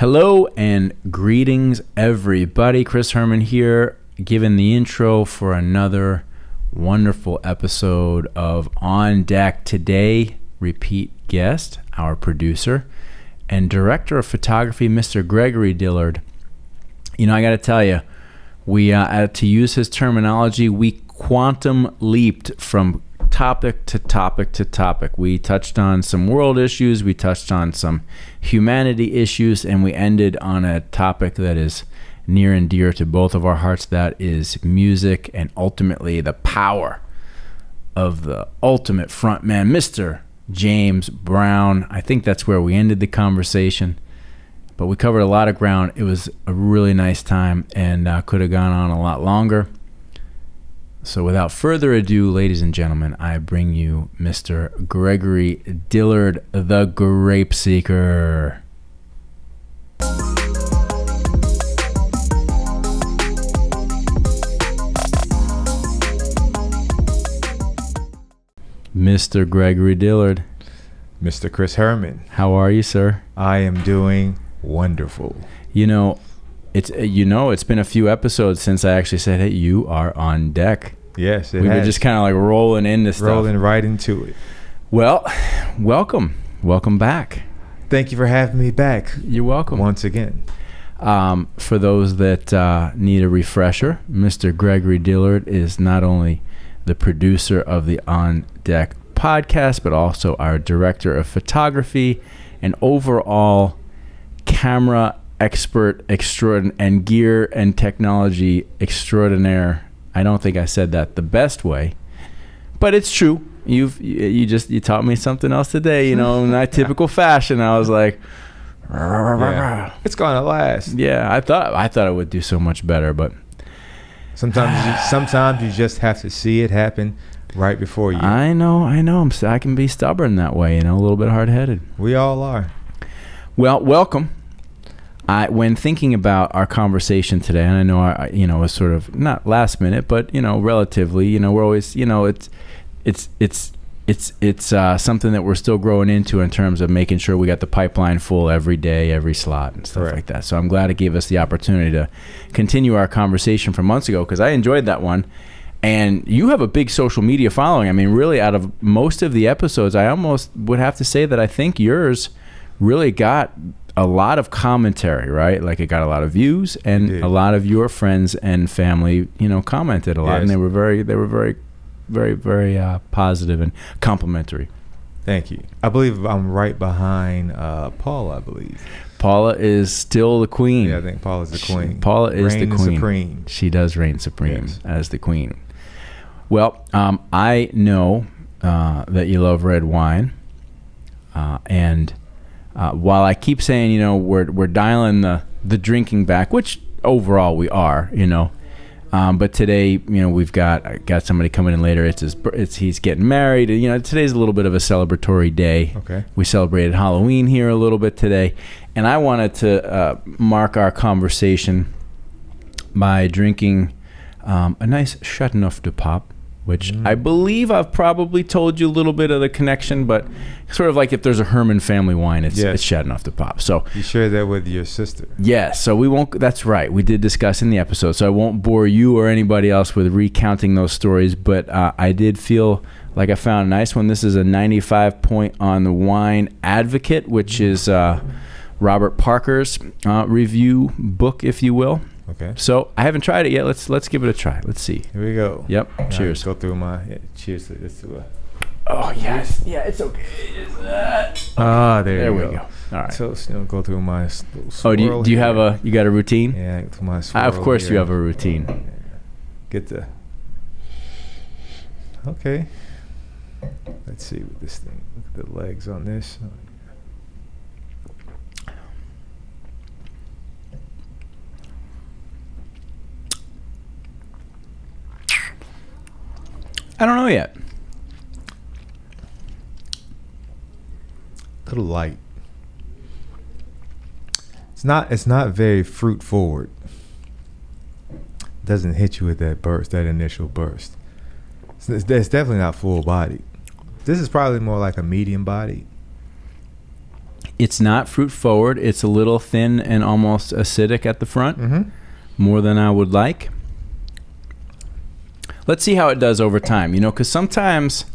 Hello and greetings, everybody. Chris Herman here, giving the intro for another wonderful episode of On Deck. Today, repeat guest, our producer and director of photography, Mr. Gregory Dillard. You know, I got to tell you, we, to use his terminology, we quantum leaped from topic to topic to topic. We touched on some world issues, we touched on some humanity issues, and we ended on a topic that is near and dear to both of our hearts. That is music and ultimately the power of the ultimate frontman, Mr. James Brown. I think that's where we ended the conversation, but we covered a lot of ground. It was a really nice time and could have gone on a lot longer. So without further ado, ladies and gentlemen, I bring you Mr. Gregory Dillard, the Grape Seeker. Mr. Gregory Dillard. Mr. Chris Herman. How are you, sir? I am doing wonderful. It's been a few episodes since I actually said, hey, you are on deck. Yes, we were just kind of like rolling into stuff. Rolling right into it. Well, welcome back. Thank you for having me back. You're welcome. Once again. For those that need a refresher, Mr. Gregory Dillard is not only the producer of the On Deck podcast, but also our director of photography and overall camera expert extraordinaire and gear and technology extraordinaire. I don't think I said that the best way, but it's true. You taught me something else today, in my typical fashion. I was like, yeah, it's gonna last. Yeah, I thought I would do so much better, but sometimes you just have to see it happen right before you. I know. I can be stubborn that way, a little bit hard-headed. We all are. Well, welcome. When thinking about our conversation today, and I know it was sort of not last minute, but relatively, we're always, it's something that we're still growing into in terms of making sure we got the pipeline full every day, every slot, and stuff like that. So I'm glad it gave us the opportunity to continue our conversation from months ago, because I enjoyed that one. And you have a big social media following. I mean, really, out of most of the episodes, I almost would have to say that I think yours really got a lot of commentary, right? Like it got a lot of views, and a lot of your friends and family, commented a lot, and they were very, very, very positive and complimentary. Thank you. I believe I'm right behind Paula. I believe Paula is still the queen. Yeah, I think Paula's the queen. Paula is the queen. Supreme. She does reign supreme as the queen. Well, I know that you love red wine, and while I keep saying, we're dialing the drinking back, which overall we are, but today, we've got somebody coming in later. He's getting married. Today's a little bit of a celebratory day. Okay. We celebrated Halloween here a little bit today, and I wanted to mark our conversation by drinking a nice Chateauneuf du Pape, which I believe I've probably told you a little bit of the connection, but sort of like if there's a Herman family wine, it's Chateauneuf du Pape. So you shared that with your sister. Yeah, so we won't. That's right. We did discuss in the episode, so I won't bore you or anybody else with recounting those stories. But I did feel like I found a nice one. This is a 95 point on the Wine Advocate, which is Robert Parker's review book, if you will. Okay. So I haven't tried it yet. Let's give it a try. Let's see. Here we go. Yep. Cheers. Go through my cheers to this. Oh yes. Yeah, it's okay. There we go. All right. So go through my do you have you got a routine? Yeah, to my swirl. Of course here. you have a routine. Yeah. Get the. Okay. Let's see with this thing. Look at the legs on this. I don't know yet. A little light. It's not very fruit forward. Doesn't hit you with that burst, that initial burst. It's definitely not full bodied. This is probably more like a medium body. It's not fruit forward. It's a little thin and almost acidic at the front, more than I would like. Let's see how it does over time, because sometimes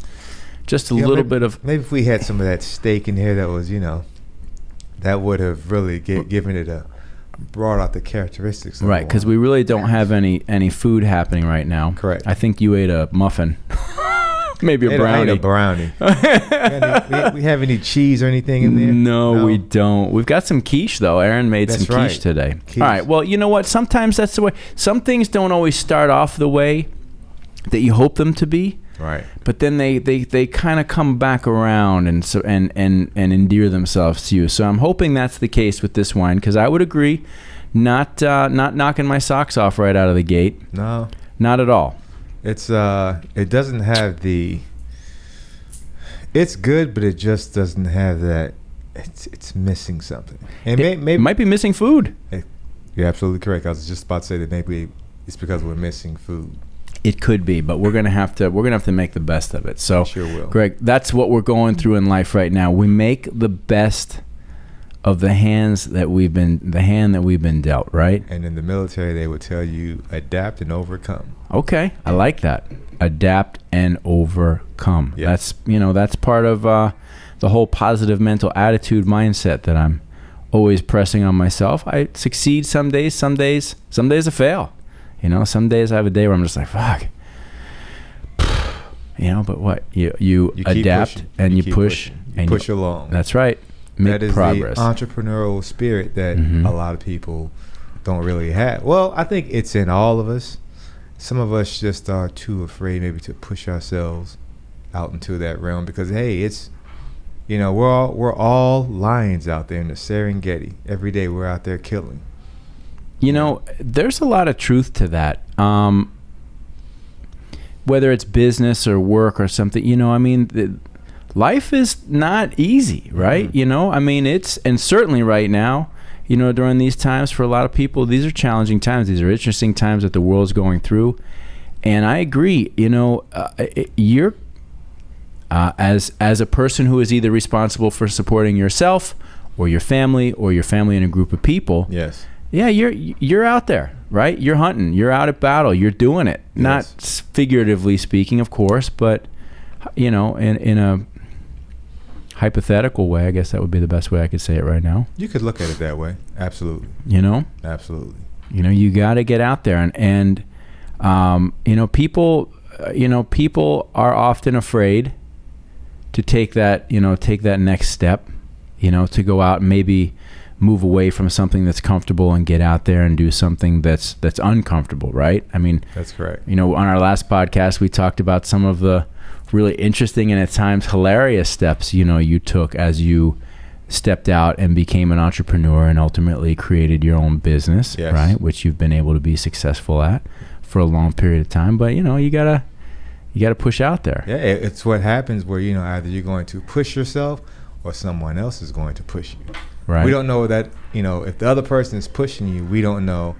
just a little bit of... Maybe if we had some of that steak in here that was, that would have really given it brought out the characteristics. Right, because we really don't have any food happening right now. Correct. I think you ate a muffin. Maybe a brownie. I ate a brownie. we have any cheese or anything in there? No, we don't. We've got some quiche, though. Aaron made some quiche today. Quiche. All right, well, you know what? Sometimes that's the way. Some things don't always start off the way that you hope them to be. Right. But then they kind of come back around and endear themselves to you. So I'm hoping that's the case with this wine, because I would agree, not knocking my socks off right out of the gate. No. Not at all. It's it doesn't have the... It's good, but it just doesn't have that... It's missing something. And maybe it might be missing food. You're absolutely correct. I was just about to say that maybe it's because we're missing food. It could be, but we're gonna have to make the best of it. So, sure will. Greg, that's what we're going through in life right now. We make the best of the hand that we've been dealt, right? And in the military, they would tell you adapt and overcome. Okay, I like that. Adapt and overcome. Yep. That's part of the whole positive mental attitude mindset that I'm always pressing on myself. I succeed some days. Some days I fail. Some days I have a day where I'm just like, fuck. But what? You adapt and you push. And push along. That's right. Make progress. That is the entrepreneurial spirit that a lot of people don't really have. Well, I think it's in all of us. Some of us just are too afraid maybe to push ourselves out into that realm because, hey, it's, we're all lions out there in the Serengeti. Every day we're out there killing. There's a lot of truth to that. Whether it's business or work or something, life is not easy, right? Mm-hmm. And certainly right now, during these times for a lot of people, these are challenging times. These are interesting times that the world's going through. And I agree, you're, as a person who is either responsible for supporting yourself or your family in a group of people. Yes. Yeah, you're out there, right? You're hunting. You're out at battle. You're doing it. Yes. Not figuratively speaking, of course, but in a hypothetical way, I guess that would be the best way I could say it right now. You could look at it that way. Absolutely. Absolutely. You got to get out there and people are often afraid to take that next step, to go out and maybe move away from something that's comfortable and get out there and do something that's uncomfortable, right? That's correct. On our last podcast, we talked about some of the really interesting and at times hilarious steps, you took as you stepped out and became an entrepreneur and ultimately created your own business, yes. Right? Which you've been able to be successful at for a long period of time. But, you gotta push out there. Yeah, it's what happens where, either you're going to push yourself or someone else is going to push you. Right. We don't know that, if the other person is pushing you, we don't know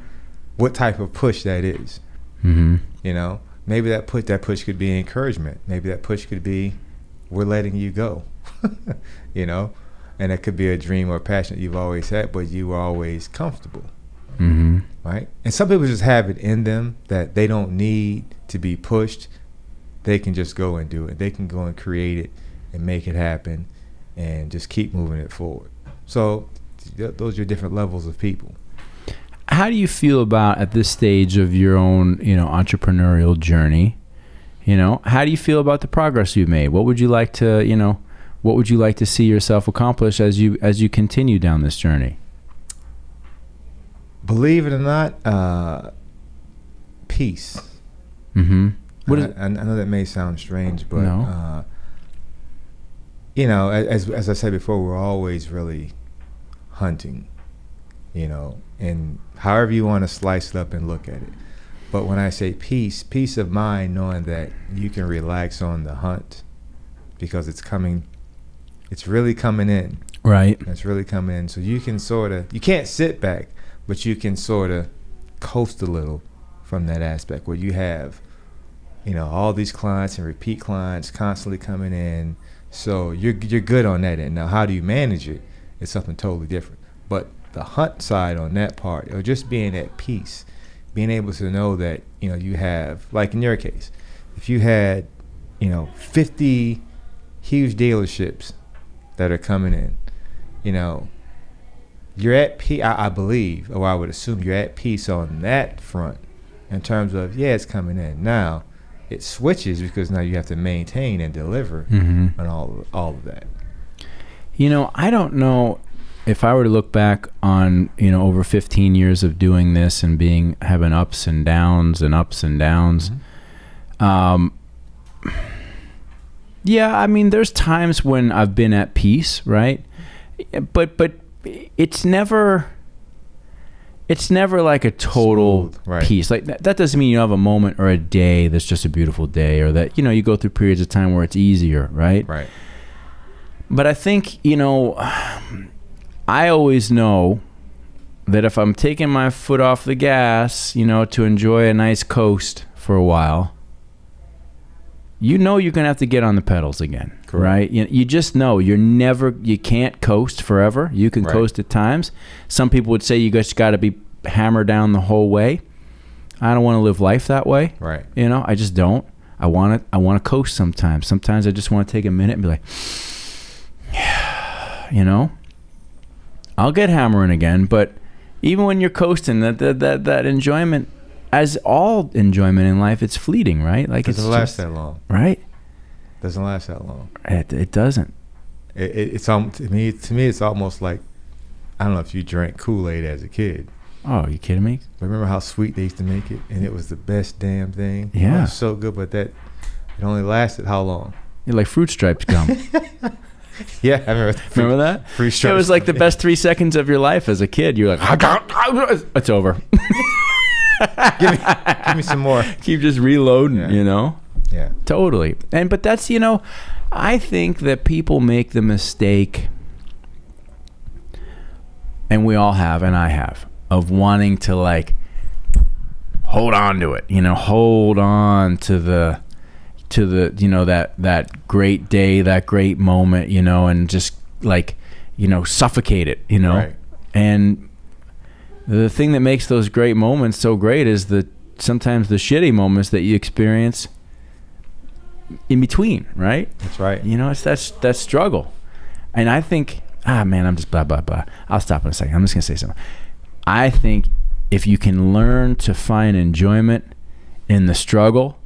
what type of push that is. Mm-hmm. Maybe that push could be encouragement. Maybe that push could be, we're letting you go, and it could be a dream or a passion that you've always had, but you were always comfortable. Mm-hmm. Right. And some people just have it in them that they don't need to be pushed. They can just go and do it. They can go and create it and make it happen and just keep moving it forward. So those are different levels of people. How do you feel about at this stage of your own, entrepreneurial journey? How do you feel about the progress you've made? What would you like to see yourself accomplish as you continue down this journey? Believe it or not, peace. Mm-hmm. I know that may sound strange, but no. As I said before, we're always really hunting, and however you want to slice it up and look at it. But when I say peace of mind, knowing that you can relax on the hunt because it's really coming in. Right. It's really coming in. So you can you can't sit back, but you can sort of coast a little from that aspect where you have, all these clients and repeat clients constantly coming in. So you're good on that end. Now, how do you manage it? it's something totally different. But the hunt side on that part, or just being at peace, being able to know that, you have, like in your case, if you had, 50 huge dealerships that are coming in, you're at peace, I believe, or I would assume you're at peace on that front in terms of, it's coming in. Now, it switches because now you have to maintain and deliver on all of that. I don't know if I were to look back on, over 15 years of doing this and having ups and downs. I mean, there's times when I've been at peace, right? But it's never like a total peace. Like that doesn't mean you have a moment or a day that's just a beautiful day, or that, you go through periods of time where it's easier, right? Right. But I think, I always know that if I'm taking my foot off the gas, to enjoy a nice coast for a while, you're going to have to get on the pedals again. Correct. Right? You just know you can't coast forever. You can coast at times. Some people would say you just got to be hammered down the whole way. I don't want to live life that way. Right. I just don't. I want to coast sometimes. Sometimes I just want to take a minute and be like, I'll get hammering again. But even when you're coasting, that enjoyment, as all enjoyment in life, it's fleeting, right? Like it doesn't last that long, right? Doesn't last that long. It doesn't. It's to me, it's almost like, I don't know if you drank Kool-Aid as a kid. Oh, are you kidding me? Remember how sweet they used to make it, and it was the best damn thing. Yeah, it was so good, but it only lasted how long? You're like Fruit Stripes gum. Yeah, I remember. Remember that? Fruit Stripes. It was like the best 3 seconds of your life as a kid. You're like, it's over. give me some more. Keep just reloading, Yeah. Totally. But that's, I think that people make the mistake, and we all have, and I have, of wanting to like hold on to it, hold on to the that great day, that great moment, and just like, suffocate it, Right. And the thing that makes those great moments so great is sometimes the shitty moments that you experience in between, right? That's right. It's that struggle. And I think, I'm just blah, blah, blah. I'll stop in a second. I'm just going to say something. I think if you can learn to find enjoyment in the struggle,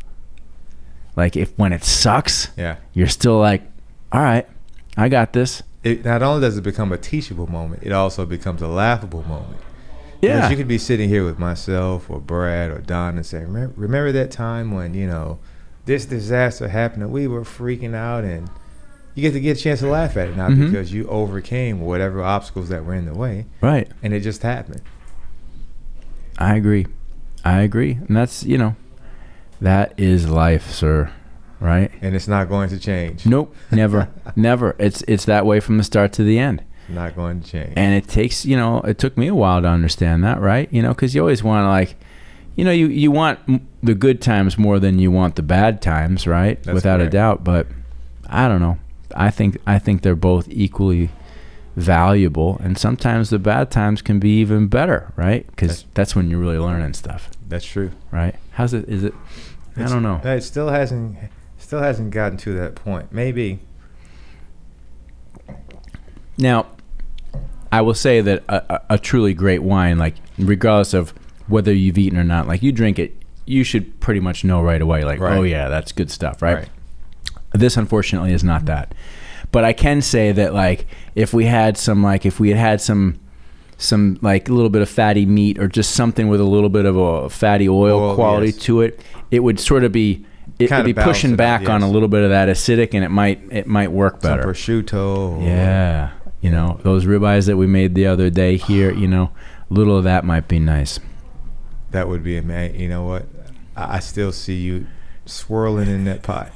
like when it sucks, you're still like, all right, I got this. It not only does it become a teachable moment, it also becomes a laughable moment. Yeah. Because you could be sitting here with myself or Brad or Don and say, remember that time when, this disaster happened and we were freaking out, and you get a chance to laugh at it now because you overcame whatever obstacles that were in the way. Right. And it just happened. I agree. And that's, that is life, sir. Right? And it's not going to change. Nope. Never. Never. It's that way from the start to the end. Not going to change. And it takes, it took me a while to understand that, right? Because you always want to like, you want the good times more than you want the bad times, right? That's without correct. a doubt. But I don't know. I think they're both equally valuable, and sometimes the bad times can be even better, right? Because that's when you're really learning stuff. That's true. Right? How's it? Is it? I don't know. It still hasn't gotten to that point. Maybe. Now, I will say that a truly great wine, like regardless of whether you've eaten or not, like you drink it, you should pretty much know right away, like, right. Oh yeah, that's good stuff, right? This unfortunately is not that. But I can say that like if we had some like a little bit of fatty meat or just something with a little bit of a fatty oil quality to it, it would sort of be it'd be pushing back on a little bit of that acidic, and it might work better. Some prosciutto. Yeah. Those ribeyes that we made the other day here, a little of that might be nice. That would be amazing. You know what? I still see you swirling in that pot.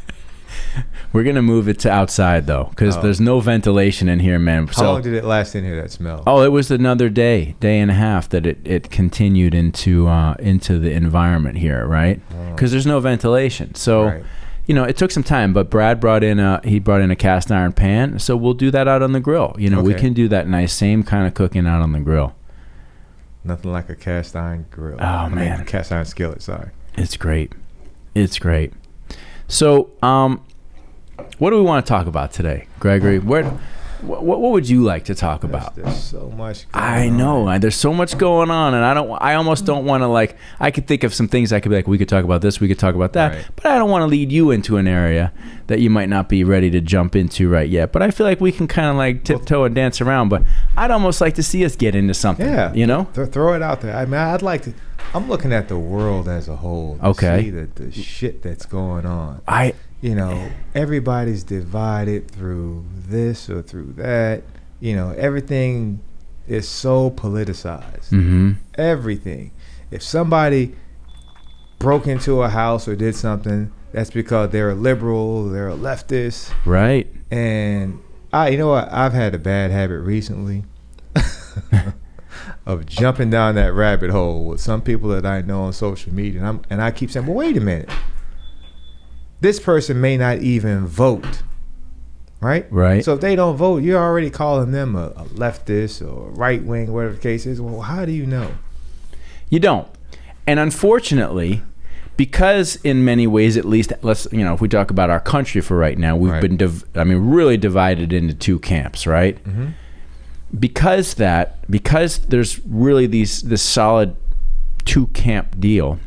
We're going to move it to outside, though, because there's no ventilation in here, man. How long did it last in here, that smell? Oh, it was another day and a half that it continued into the environment here, right? Because there's no ventilation. So, it took some time, but Brad brought in a cast iron pan, so we'll do that out on the grill. We can do that nice same kind of cooking out on the grill. Nothing like a cast iron grill. Oh, man. Cast iron skillet, sorry. It's great. It's great. So, what do we want to talk about today, Gregory? What would you like to talk about? There's so much going I know. There's so much going on, and I almost don't want to, I could think of some things I could be like, we could talk about this, we could talk about that, right. But I don't want to lead you into an area that you might not be ready to jump into right yet. But I feel like we can kind of tiptoe and dance around, but I'd almost like to see us get into something, Throw it out there. I mean, I'd like to, I'm looking at the world as a whole to see the shit that's going on. Everybody's divided through this or through that. Everything is so politicized. Mm-hmm. Everything. If somebody broke into a house or did something, that's because they're a liberal, they're a leftist. Right. And I've had a bad habit recently of jumping down that rabbit hole with some people that I know on social media. And I keep saying, well, wait a minute. This person may not even vote, right? Right. So if they don't vote, you're already calling them a leftist or right wing, whatever the case is. Well, how do you know? You don't. And unfortunately, because in many ways, at least, if we talk about our country for right now, we've been really divided into two camps, right? Mm-hmm. Because there's really this solid two camp deal.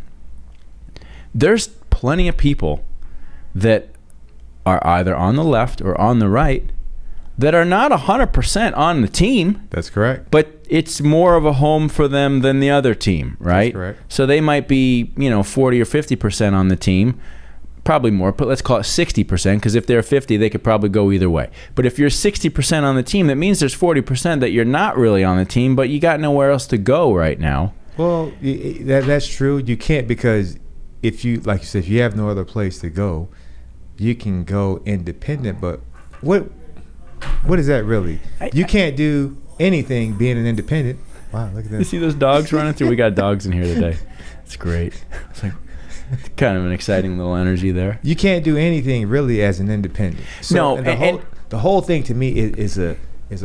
There's plenty of people that are either on the left or on the right that are not 100% on the team. That's correct. But it's more of a home for them than the other team, right? That's correct. So they might be, 40 or 50% on the team, probably more, but let's call it 60%, because if they're 50, they could probably go either way. But if you're 60% on the team, that means there's 40% that you're not really on the team, but you got nowhere else to go right now. Well, that's true. You can't, because if you, like you said, if you have no other place to go, you can go independent, but what is that really? You can't do anything being an independent. Wow, look at that. You see those dogs running through? We got dogs in here today. It's great. It's kind of an exciting little energy there. You can't do anything really as an independent. So, no, the whole thing to me is a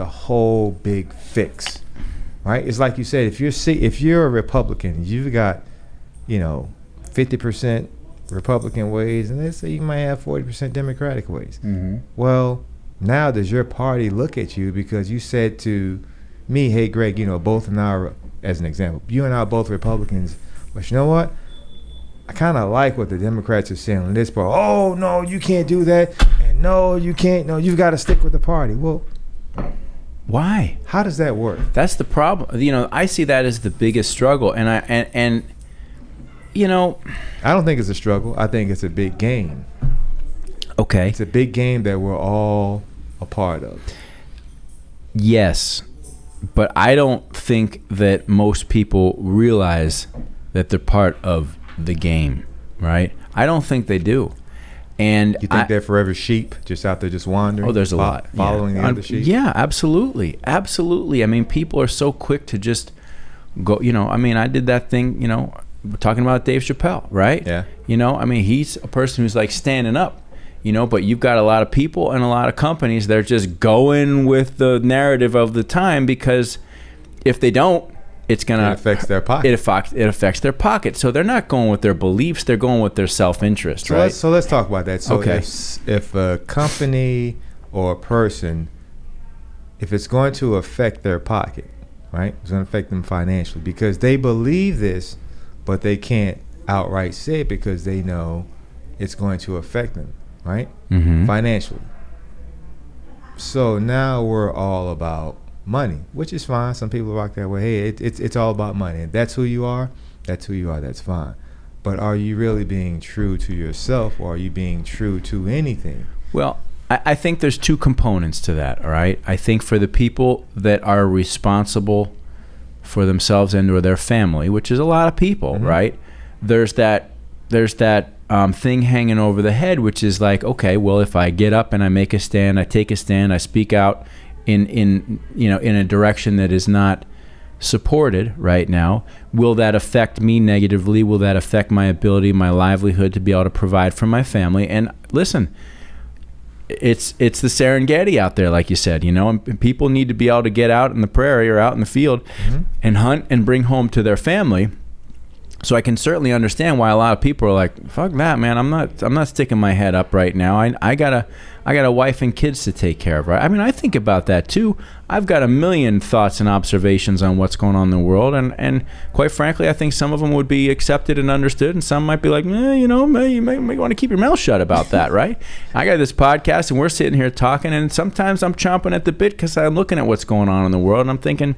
whole big fix, right? It's like you said, if you're a Republican, you've got 50% Republican ways, and let's say you might have 40% Democratic ways. Mm-hmm. Well, now does your party look at you because you said to me, hey, Greg, both and I, as an example, you and I are both Republicans, but you know what? I kind of like what the Democrats are saying on this part. Oh, no, you can't do that. And no, you can't. No, you've got to stick with the party. Well, why? How does that work? That's the problem. I see that as the biggest struggle, and I don't think it's a struggle. I think it's a big game. Okay. It's a big game that we're all a part of. Yes, but I don't think that most people realize that they're part of the game, right? I don't think they do. And you think they're forever sheep, just out there just wandering? Oh, there's a lot. Following the other sheep? Yeah, absolutely. Absolutely. I mean, people are so quick to just go, I did that thing, we're talking about Dave Chappelle, right? Yeah. He's a person who's standing up, but you've got a lot of people and a lot of companies that are just going with the narrative of the time, because if they don't, it affects their pocket. It affects their pocket. So they're not going with their beliefs, they're going with their self-interest, right? So let's talk about that. So okay. If a company or a person, if it's going to affect their pocket, right? It's going to affect them financially because they believe this, but they can't outright say it because they know it's going to affect them, right? Mm-hmm. Financially. So now we're all about money, which is fine. Some people rock that way. Hey, it's all about money. And that's who you are. That's fine. But are you really being true to yourself, or are you being true to anything? Well, I think there's two components to that, all right? I think for the people that are responsible for themselves and or their family, which is a lot of people, mm-hmm. right? There's that thing hanging over the head, which is like, okay, well, if I get up and I make a stand, I take a stand, I speak out in a direction that is not supported right now, will that affect me negatively? Will that affect my ability, my livelihood to be able to provide for my family? And listen, it's the Serengeti out there, like you said, and people need to be able to get out in the prairie or out in the field and hunt and bring home to their family. So I can certainly understand why a lot of people are like, fuck that, man. I'm not sticking my head up right now. I got a wife and kids to take care of, right? I mean, I think about that too. I've got a million thoughts and observations on what's going on in the world, and quite frankly, I think some of them would be accepted and understood, and some might be like, you may want to keep your mouth shut about that, right? I got this podcast, and we're sitting here talking, and sometimes I'm chomping at the bit because I'm looking at what's going on in the world, and I'm thinking,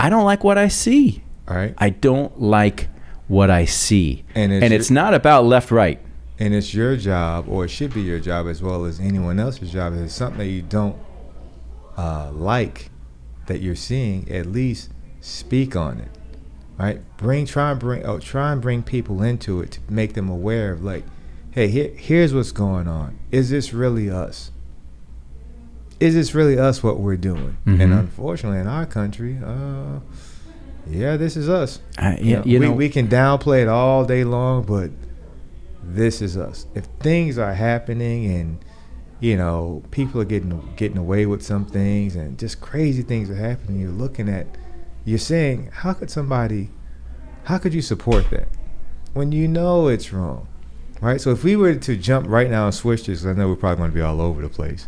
I don't like what I see. All right. I don't like what I see. And it's not about left-right. And it's your job, or it should be your job as well as anyone else's job. If it's something that you don't like that you're seeing, at least speak on it, right? Try and bring people into it to make them aware of, like, hey, here's what's going on. Is this really us? Is this really us, what we're doing? And unfortunately, in our country, yeah, this is us. We can downplay it all day long, but this is us. If things are happening and people are getting away with some things and just crazy things are happening, you're saying, how could you support that when you know it's wrong, right? So if we were to jump right now and switch this, I know we're probably going to be all over the place,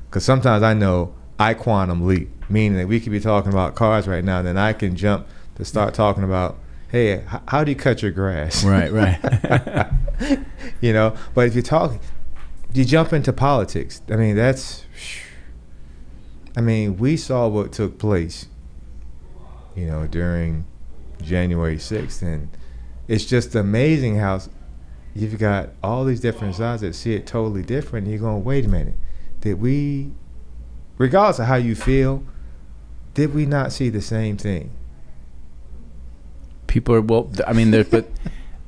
because sometimes I know I quantum leap, meaning that we could be talking about cars right now, and then I can jump to start talking about, hey, how do you cut your grass? Right. But if you jump into politics, we saw what took place, during January 6th, and it's just amazing how you've got all these different sides that see it totally different, and you're going, wait a minute, regardless of how you feel, did we not see the same thing? People are,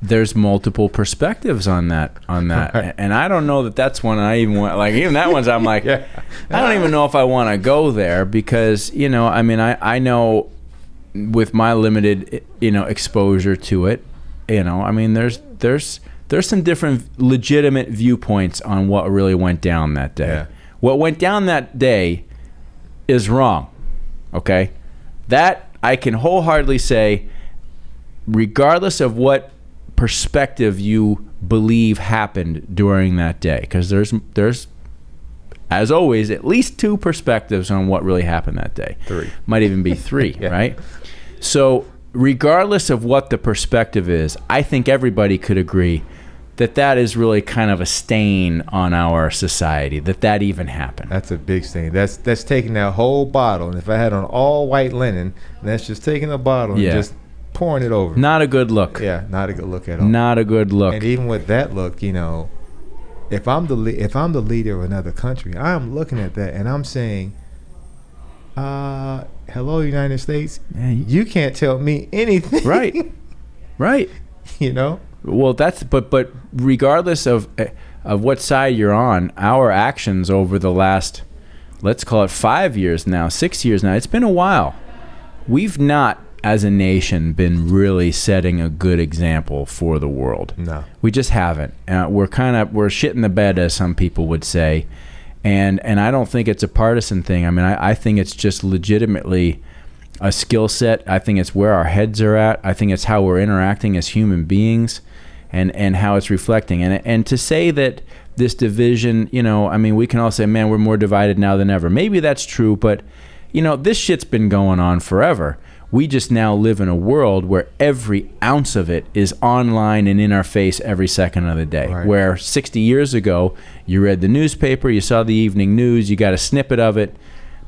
there's multiple perspectives on that. Right. And I don't know that's one I even want, like, even that one's, I'm like, yeah. I don't even know if I want to go there, because, I know with my limited, exposure to it, there's some different legitimate viewpoints on what really went down that day. Yeah. What went down that day is wrong. Okay? That I can wholeheartedly say, regardless of what perspective you believe happened during that day, because there's as always at least two perspectives on what really happened that day. Three. Might even be three. Yeah. Right? So regardless of what the perspective is, I think everybody could agree that is really kind of a stain on our society, that even happened. That's a big stain. That's taking that whole bottle, and if I had on all white linen, that's just taking a bottle and just pouring it over. Not a good look. Yeah, not a good look at all. Not a good look. And even with that look, if I'm the leader of another country, I'm looking at that and I'm saying, hello, United States. You can't tell me anything. Right. Well, but regardless of what side you're on, our actions over the last, let's call it 5 years now, 6 years now, it's been a while. We've not, as a nation, been really setting a good example for the world. No. We just haven't. We're shit in the bed, as some people would say. And I don't think it's a partisan thing. I think it's just legitimately a skill set. I think it's where our heads are at. I think it's how we're interacting as human beings, and how it's reflecting. And to say that this division, we can all say, man, we're more divided now than ever. Maybe that's true, but this shit's been going on forever. We just now live in a world where every ounce of it is online and in our face every second of the day. Right. Where 60 years ago, you read the newspaper, you saw the evening news, you got a snippet of it,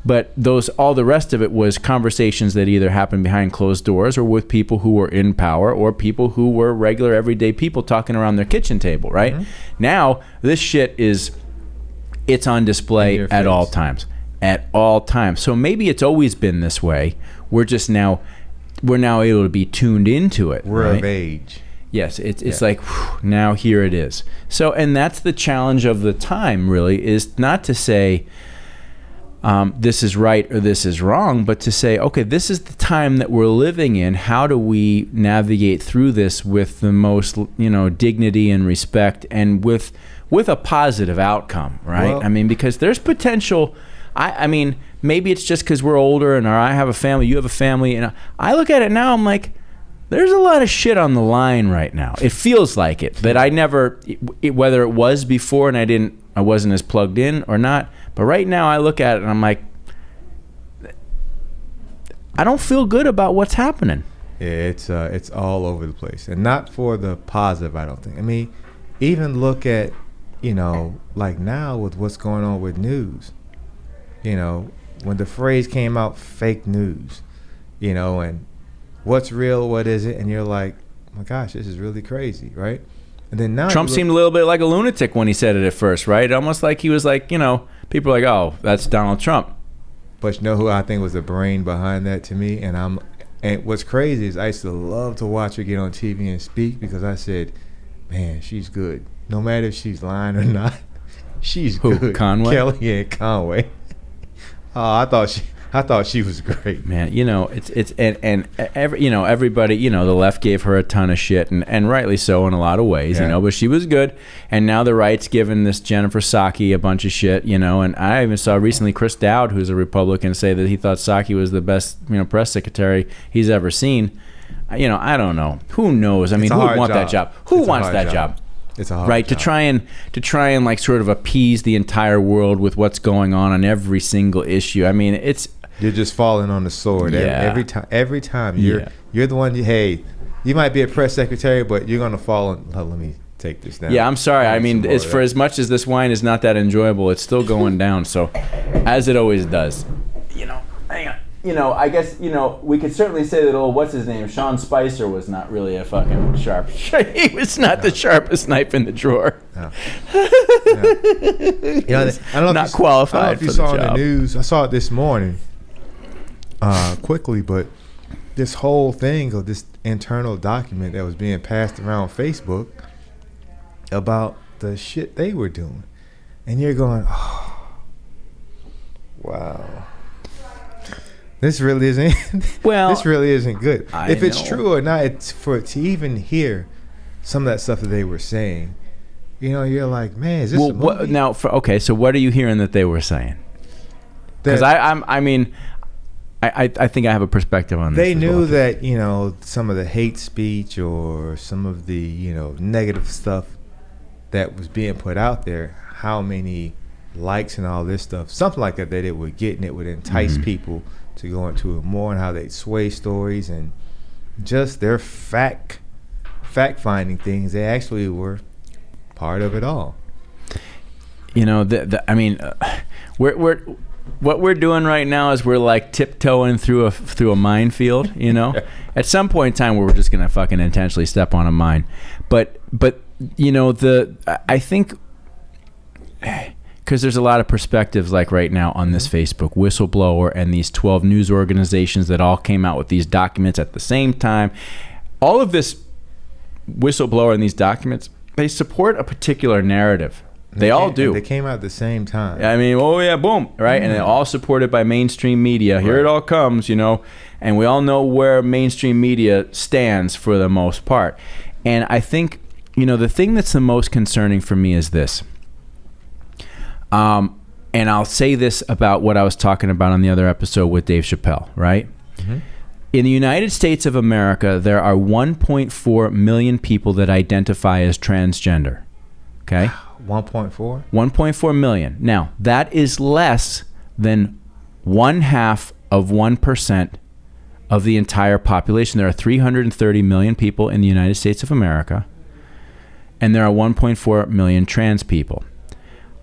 but all the rest of it was conversations that either happened behind closed doors or with people who were in power or people who were regular everyday people talking around their kitchen table, right? Mm-hmm. Now, this shit it's on display at all times. At all times. So maybe it's always been this way. We're now able to be tuned into it. We're of age. Yes, it's like, whew, now here it is. So, and that's the challenge of the time, really, is not to say this is right or this is wrong, but to say, okay, this is the time that we're living in. How do we navigate through this with the most, dignity and respect, and with with a positive outcome, right? Well, I mean, because there's potential. I mean, maybe it's just because we're older and I have a family, you have a family, and I look at it now, I'm like, there's a lot of shit on the line right now. It feels like it, that I never, whether it was before and I wasn't as plugged in or not, but right now I look at it and I'm like, I don't feel good about what's happening. Yeah, it's all over the place, and not for the positive, I don't think. I mean, even look at, like now with what's going on with news. When the phrase came out, fake news, and what's real, what is it, and you're like, oh my gosh, this is really crazy, right? And then now Trump seemed a little bit like a lunatic when he said it at first, right? Almost like he was like, people are like, oh, that's Donald Trump. But you know who I think was the brain behind that to me? And what's crazy is I used to love to watch her get on TV and speak, because I said, man, she's good. No matter if she's lying or not, she's good. Conway? Kellyanne Conway. Oh, I thought she was great. Man, everybody, the left gave her a ton of shit, and rightly so in a lot of ways, but she was good. And now the right's given this Jennifer Psaki a bunch of shit, and I even saw recently Chris Dowd, who's a Republican, say that he thought Psaki was the best, press secretary he's ever seen. I don't know. Who knows? I mean, who would want that job? Who wants that job? It's a hard right job. to try and like sort of appease the entire world with what's going on every single issue. I mean, you're just falling on the sword every time. You're the one. Hey, you might be a press secretary, but you're gonna fall on. Let me take this down. Yeah, I'm sorry. I mean, it's for as much as this wine is not that enjoyable, it's still going down. So, as it always does. Hang on. I guess, we could certainly say that what's his name? Sean Spicer was not really a fucking sharp. He was not the sharpest knife in the drawer. No. I don't know not qualified. I don't know if you saw in the news. I saw it this morning, quickly, but this whole thing of this internal document that was being passed around Facebook about the shit they were doing, and you're going, oh, wow. This really isn't. Well, this really isn't good. If it's true or not, it's to even hear some of that stuff that they were saying. You're like, man, is this a movie? So what are you hearing that they were saying? Because I think I have a perspective on this. They knew that some of the hate speech or some of the negative stuff that was being put out there, how many likes and all this stuff, something like that it would get, and it would entice people to go into it more, and how they sway stories and just their fact finding things. They actually were part of it all. We're what we're doing right now is we're like tiptoeing through a minefield. At some point in time we're just gonna fucking intentionally step on a mine, but I think. Because there's a lot of perspectives like right now on this Facebook whistleblower and these 12 news organizations that all came out with these documents at the same time. All of this whistleblower and these documents, they support a particular narrative. They all do. They came out at the same time. I mean, boom, right? And they're all supported by mainstream media. Right. Here it all comes, and we all know where mainstream media stands for the most part. And I think, the thing that's the most concerning for me is this. And I'll say this about what I was talking about on the other episode with Dave Chappelle, right? Mm-hmm. In the United States of America, there are 1.4 million people that identify as transgender. Okay? 1.4? 1.4 million. Now, that is less than 0.5% of the entire population. There are 330 million people in the United States of America, and there are 1.4 million trans people.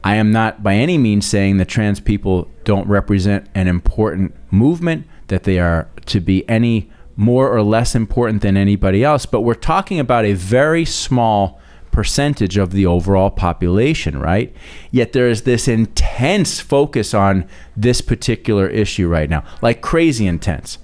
I am not by any means saying that trans people don't represent an important movement, that they are to be any more or less important than anybody else, but we're talking about a very small percentage of the overall population, right? Yet there is this intense focus on this particular issue right now, like crazy intense.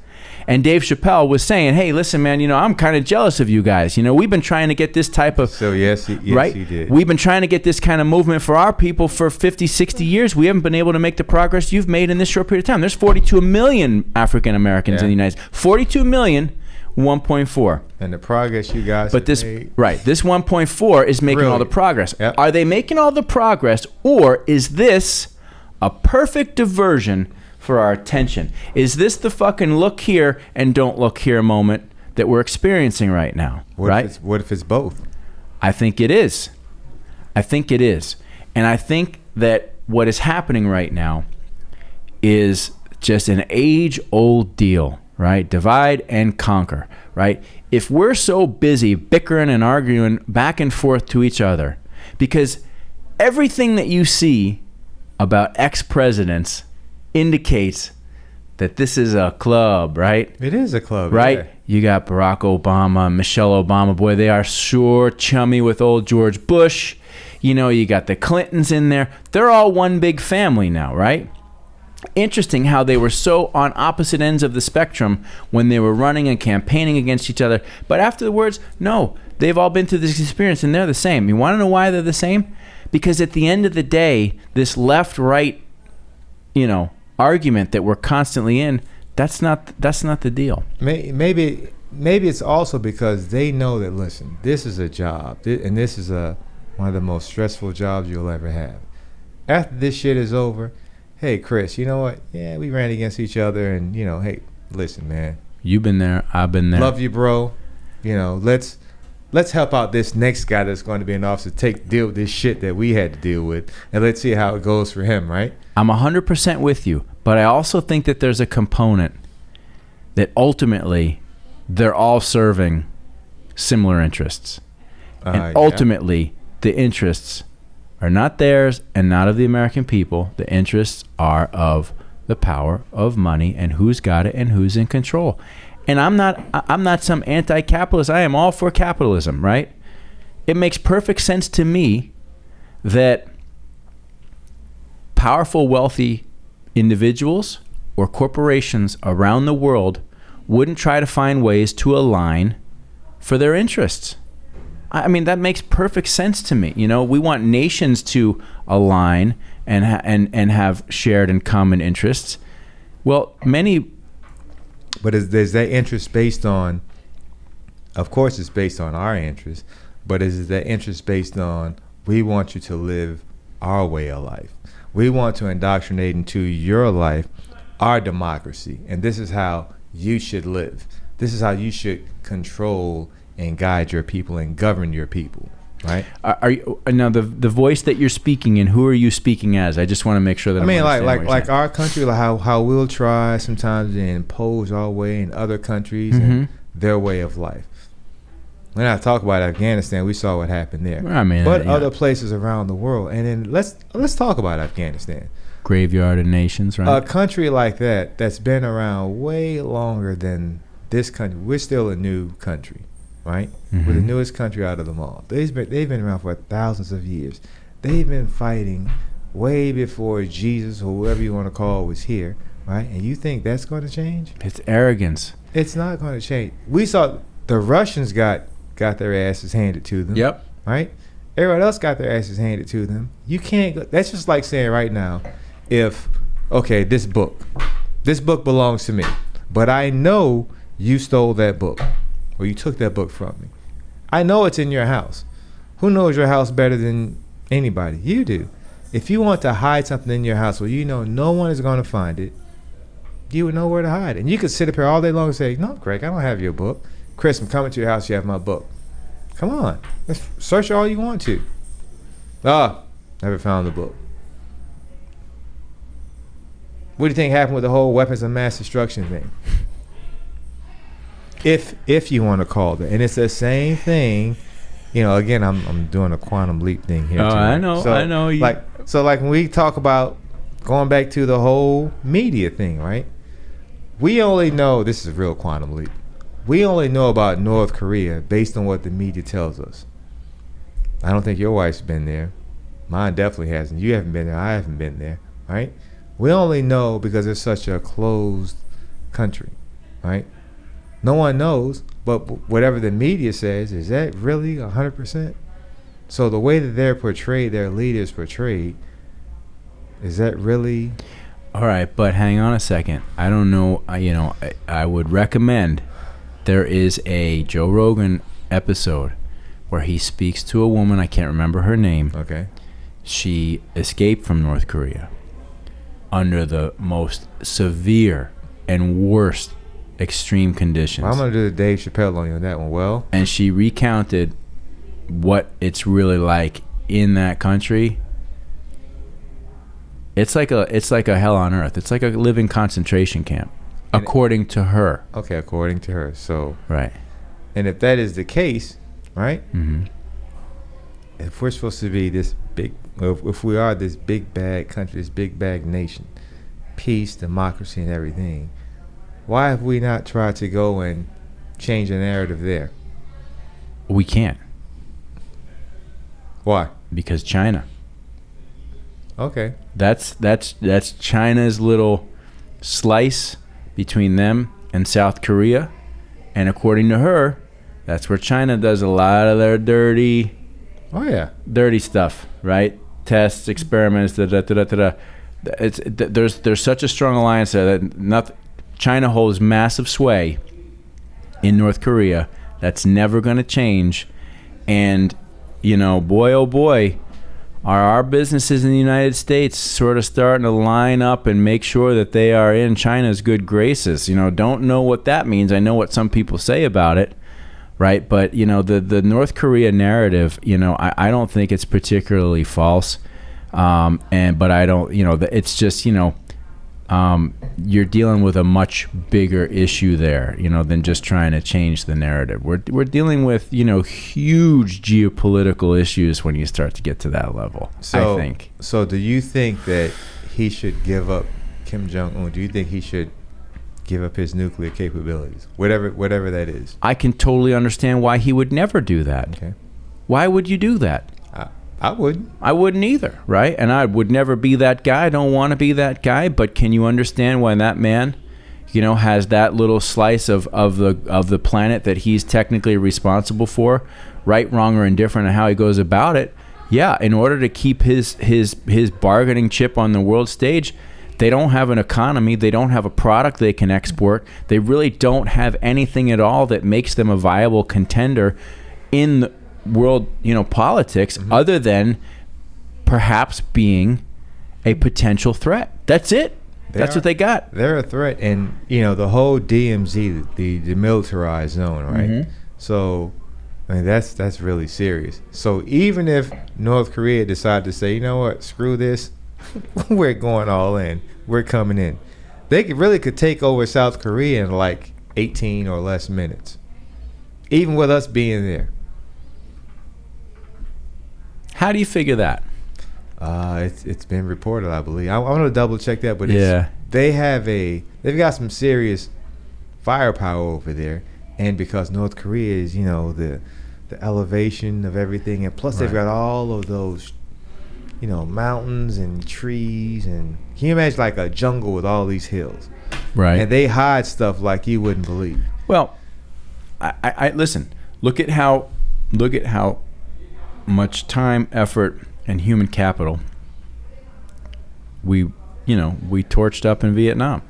And Dave Chappelle was saying, hey, listen, man, I'm kind of jealous of you guys. We've been trying to get this type of... So, yes, right? He did. We've been trying to get this kind of movement for our people for 50, 60 years. We haven't been able to make the progress you've made in this short period of time. There's 42 million African Americans in the United States. 42 million 1.4. And the progress you guys But this made. right, this 1.4 is making all the progress. Yep. Are they making all the progress, or is this a perfect diversion for our attention? Is this the fucking look here and don't look here moment that we're experiencing right now? What if it's both? I think it is. I think it is. And I think that what is happening right now is just an age-old deal, right? Divide and conquer, right? If we're so busy bickering and arguing back and forth to each other, because everything that you see about ex-presidents indicates that this is a club, right? It is a club, right? Yeah. You got Barack Obama, Michelle Obama, boy, they are sure chummy with old George Bush. You know, you got the Clintons in there. They're all one big family now, right? Interesting how they were so on opposite ends of the spectrum when they were running and campaigning against each other. But afterwards, no, they've all been through this experience and they're the same. You want to know why they're the same? Because at the end of the day, this left-right, argument that we're constantly in, that's not the deal. Maybe it's also because they know that, listen, this is a job, and this is one of the most stressful jobs you'll ever have. After this shit is over, hey, Chris, you know what? Yeah, we ran against each other, and, hey, listen, man. You've been there. I've been there. Love you, bro. Let's help out this next guy that's going to be in office to deal with this shit that we had to deal with, and let's see how it goes for him, right? I'm 100% with you, but I also think that there's a component that ultimately they're all serving similar interests. And ultimately, the interests are not theirs and not of the American people. The interests are of the power of money and who's got it and who's in control. And I'm not some anti-capitalist. I am all for capitalism, right? It makes perfect sense to me that powerful, wealthy individuals or corporations around the world wouldn't try to find ways to align for their interests. I mean, that makes perfect sense to me. We want nations to align and have shared and common interests. Well, But is that interest based on, of course it's based on our interest, but is that interest based on, we want you to live our way of life. We want to indoctrinate into your life our democracy, and this is how you should live. This is how you should control and guide your people and govern your people, right? Are you now the voice that you're speaking in? Who are you speaking as? I just want to make sure that like our country, like how we'll try sometimes to impose our way in other countries and their way of life. When I talk about Afghanistan, we saw what happened there. But other places around the world, and then let's talk about Afghanistan. Graveyard of nations, right? A country like that's been around way longer than this country. We're still a new country, right? We're the newest country out of them all. They've been around for thousands of years. They've been fighting way before Jesus or whoever you want to call was here, right? And you think that's going to change? It's arrogance. It's not going to change. We saw the Russians got their asses handed to them. Yep. Right? Everyone else got their asses handed to them. You can't go. That's just like saying right now, this book belongs to me, but I know you stole that book or you took that book from me. I know it's in your house. Who knows your house better than anybody? You do. If you want to hide something in your house where you know no one is going to find it, you would know where to hide it. And you could sit up here all day long and say, no, Greg, I don't have your book. Chris, I'm coming to your house, you have my book. Come on. Let's search all you want to. Never found the book. What do you think happened with the whole weapons of mass destruction thing? If you want to call it. And it's the same thing. Again, I'm doing a quantum leap thing here. I know. So when we talk about going back to the whole media thing, right? We only know, this is a real quantum leap. We only know about North Korea based on what the media tells us. I don't think your wife's been there. Mine definitely hasn't. You haven't been there. I haven't been there, right? We only know because it's such a closed country, right? No one knows, but whatever the media says, is that really 100%? So the way that they're portrayed, their leaders portrayed, is that really? All right, but hang on a second. I don't know. I would recommend There is a Joe Rogan episode where he speaks to a woman, I can't remember her name. Okay. She escaped from North Korea under the most severe and worst extreme conditions. Well, I'm going to do the Dave Chappelle on you on that one. Well, and she recounted what it's really like in that country. It's like a hell on earth. It's like a living concentration camp, according to her. Okay, according to her. So right. And if that is the case, right? Mm-hmm. If we're supposed to be this big, if we are this big bad country, this big bad nation, peace, democracy, and everything, why have we not tried to go and change the narrative there? We can't. Why? Because China. Okay. That's China's little slice between them and South Korea, and according to her, that's where China does a lot of their dirty stuff, right? Tests, experiments, there's such a strong alliance there that China holds massive sway in North Korea. That's never going to change. And boy oh boy, are our businesses in the United States sort of starting to line up and make sure that they are in China's good graces. Don't know what that means. I know what some people say about it, right? But the North Korea narrative, I don't think it's particularly false. But I don't, it's just, you're dealing with a much bigger issue there, than just trying to change the narrative. We're dealing with, huge geopolitical issues when you start to get to that level, I think. So do you think that he should give up Kim Jong-un? Do you think he should give up his nuclear capabilities, whatever that is? I can totally understand why he would never do that. Okay. Why would you do that? I wouldn't. I wouldn't either, right? And I would never be that guy. I don't want to be that guy. But can you understand why that man, has that little slice of the planet that he's technically responsible for, right, wrong, or indifferent, and how he goes about it? Yeah, in order to keep his bargaining chip on the world stage, they don't have an economy. They don't have a product they can export. They really don't have anything at all that makes them a viable contender in the world politics, other than perhaps being a potential threat. That's it. That's what they got. They're a threat. And the whole DMZ, the demilitarized zone, right? Mm-hmm. So I mean that's really serious. So even if North Korea decided to say, you know what, screw this, we're going all in, we're coming in, they could take over South Korea in like 18 or less minutes, even with us being there. How do you figure that? It's been reported, I believe. I want to double check that, but yeah, they've got some serious firepower over there, and because North Korea is the elevation of everything, and plus they've got all of those mountains and trees, and can you imagine like a jungle with all these hills, right? And they hide stuff like you wouldn't believe. Well, I listen. Look at how much time, effort, and human capital we torched up in Vietnam,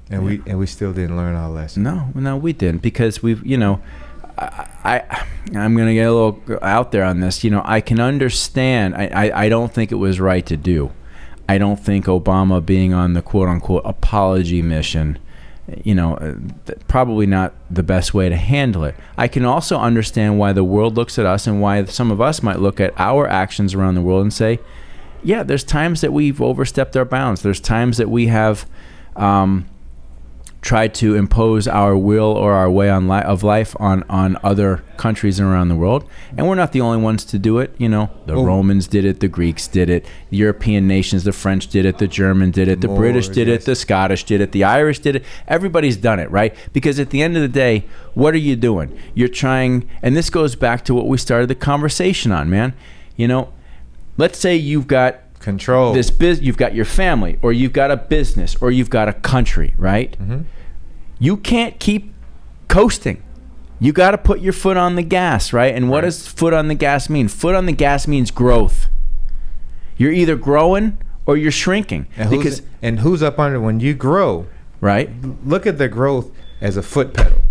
and we still didn't learn our lesson. No, we didn't, because we've I'm gonna get a little out there on this. I can understand. I don't think it was right to do. I don't think Obama being on the quote unquote apology mission, probably not the best way to handle it. I can also understand why the world looks at us, and why some of us might look at our actions around the world and say, yeah, there's times that we've overstepped our bounds. There's times that we have tried to impose our will or our way of life on other countries around the world, and we're not the only ones to do it. Romans did it, the Greeks did it, the European nations, the French did it, the German did it, the British did it, the Scottish did it, the Irish did it. Everybody's done it, right? Because at the end of the day, what are you doing? You're trying, and this goes back to what we started the conversation on, man. Let's say you've got control you've got your family, or you've got a business, or you've got a country, right? Mm-hmm. You can't keep coasting. You got to put your foot on the gas, right? And what does foot on the gas mean? Foot on the gas means growth. You're either growing or you're shrinking. And who's up under when you grow? Right. Look at the growth as a foot pedal.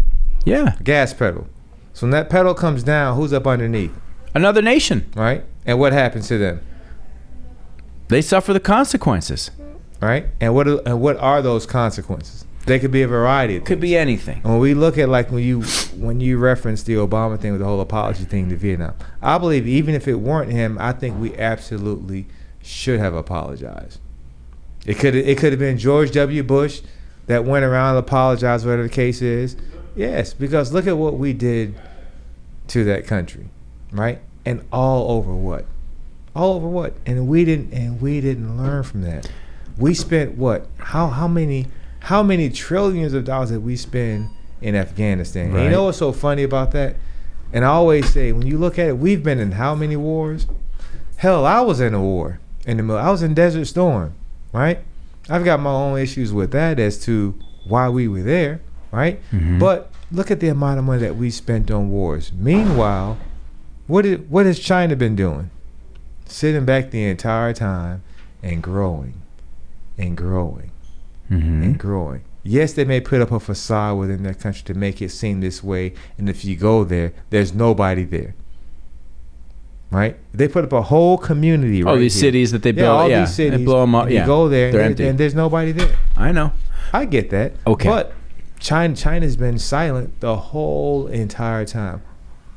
Yeah. Gas pedal. So when that pedal comes down, who's up underneath? Another nation. Right? And what happens to them? They suffer the consequences. Right? And what are those consequences? They could be a variety of things. Could be anything. And when we look at, like, when you reference the Obama thing with the whole apology thing to Vietnam, I believe even if it weren't him, I think we absolutely should have apologized. It could have been George W. Bush that went around and apologized, whatever the case is. Yes, because look at what we did to that country, right? And all over what? All over what? And we didn't learn from that. We spent what? How many trillions of dollars did we spend in Afghanistan? Right. And you know what's so funny about that? And I always say, when you look at it, we've been in how many wars? Hell, I was in a war in the middle. I was in Desert Storm, right? I've got my own issues with that as to why we were there, right? Mm-hmm. But look at the amount of money that we spent on wars. Meanwhile, what has China been doing? Sitting back the entire time and growing and growing. Mm-hmm. And growing. Yes, they may put up a facade within their country to make it seem this way, and if you go there, there's nobody there. Right? They put up a whole community. Oh, these cities that they build. All these cities. They blow them up. You go there, and there's nobody there. I know. I get that. Okay. But China's been silent the whole entire time.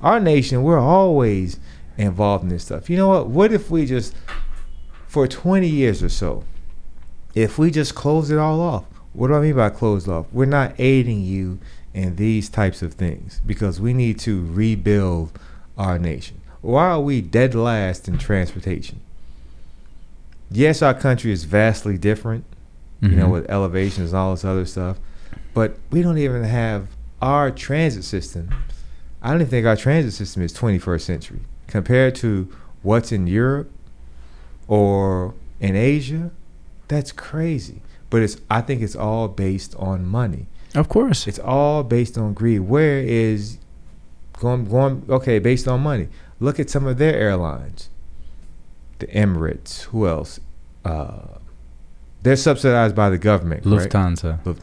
Our nation, we're always involved in this stuff. You know what? What if we just, for 20 years or so, if we just close it all off? What do I mean by closed off? We're not aiding you in these types of things because we need to rebuild our nation. Why are we dead last in transportation? Yes, our country is vastly different, mm-hmm. With elevations and all this other stuff, but we don't even have our transit system. I don't even think our transit system is 21st century compared to what's in Europe or in Asia. That's crazy. But I think it's all based on money. Of course. It's all based on greed. Where is based on money. Look at some of their airlines. The Emirates. Who else? They're subsidized by the government. Lufthansa. Right?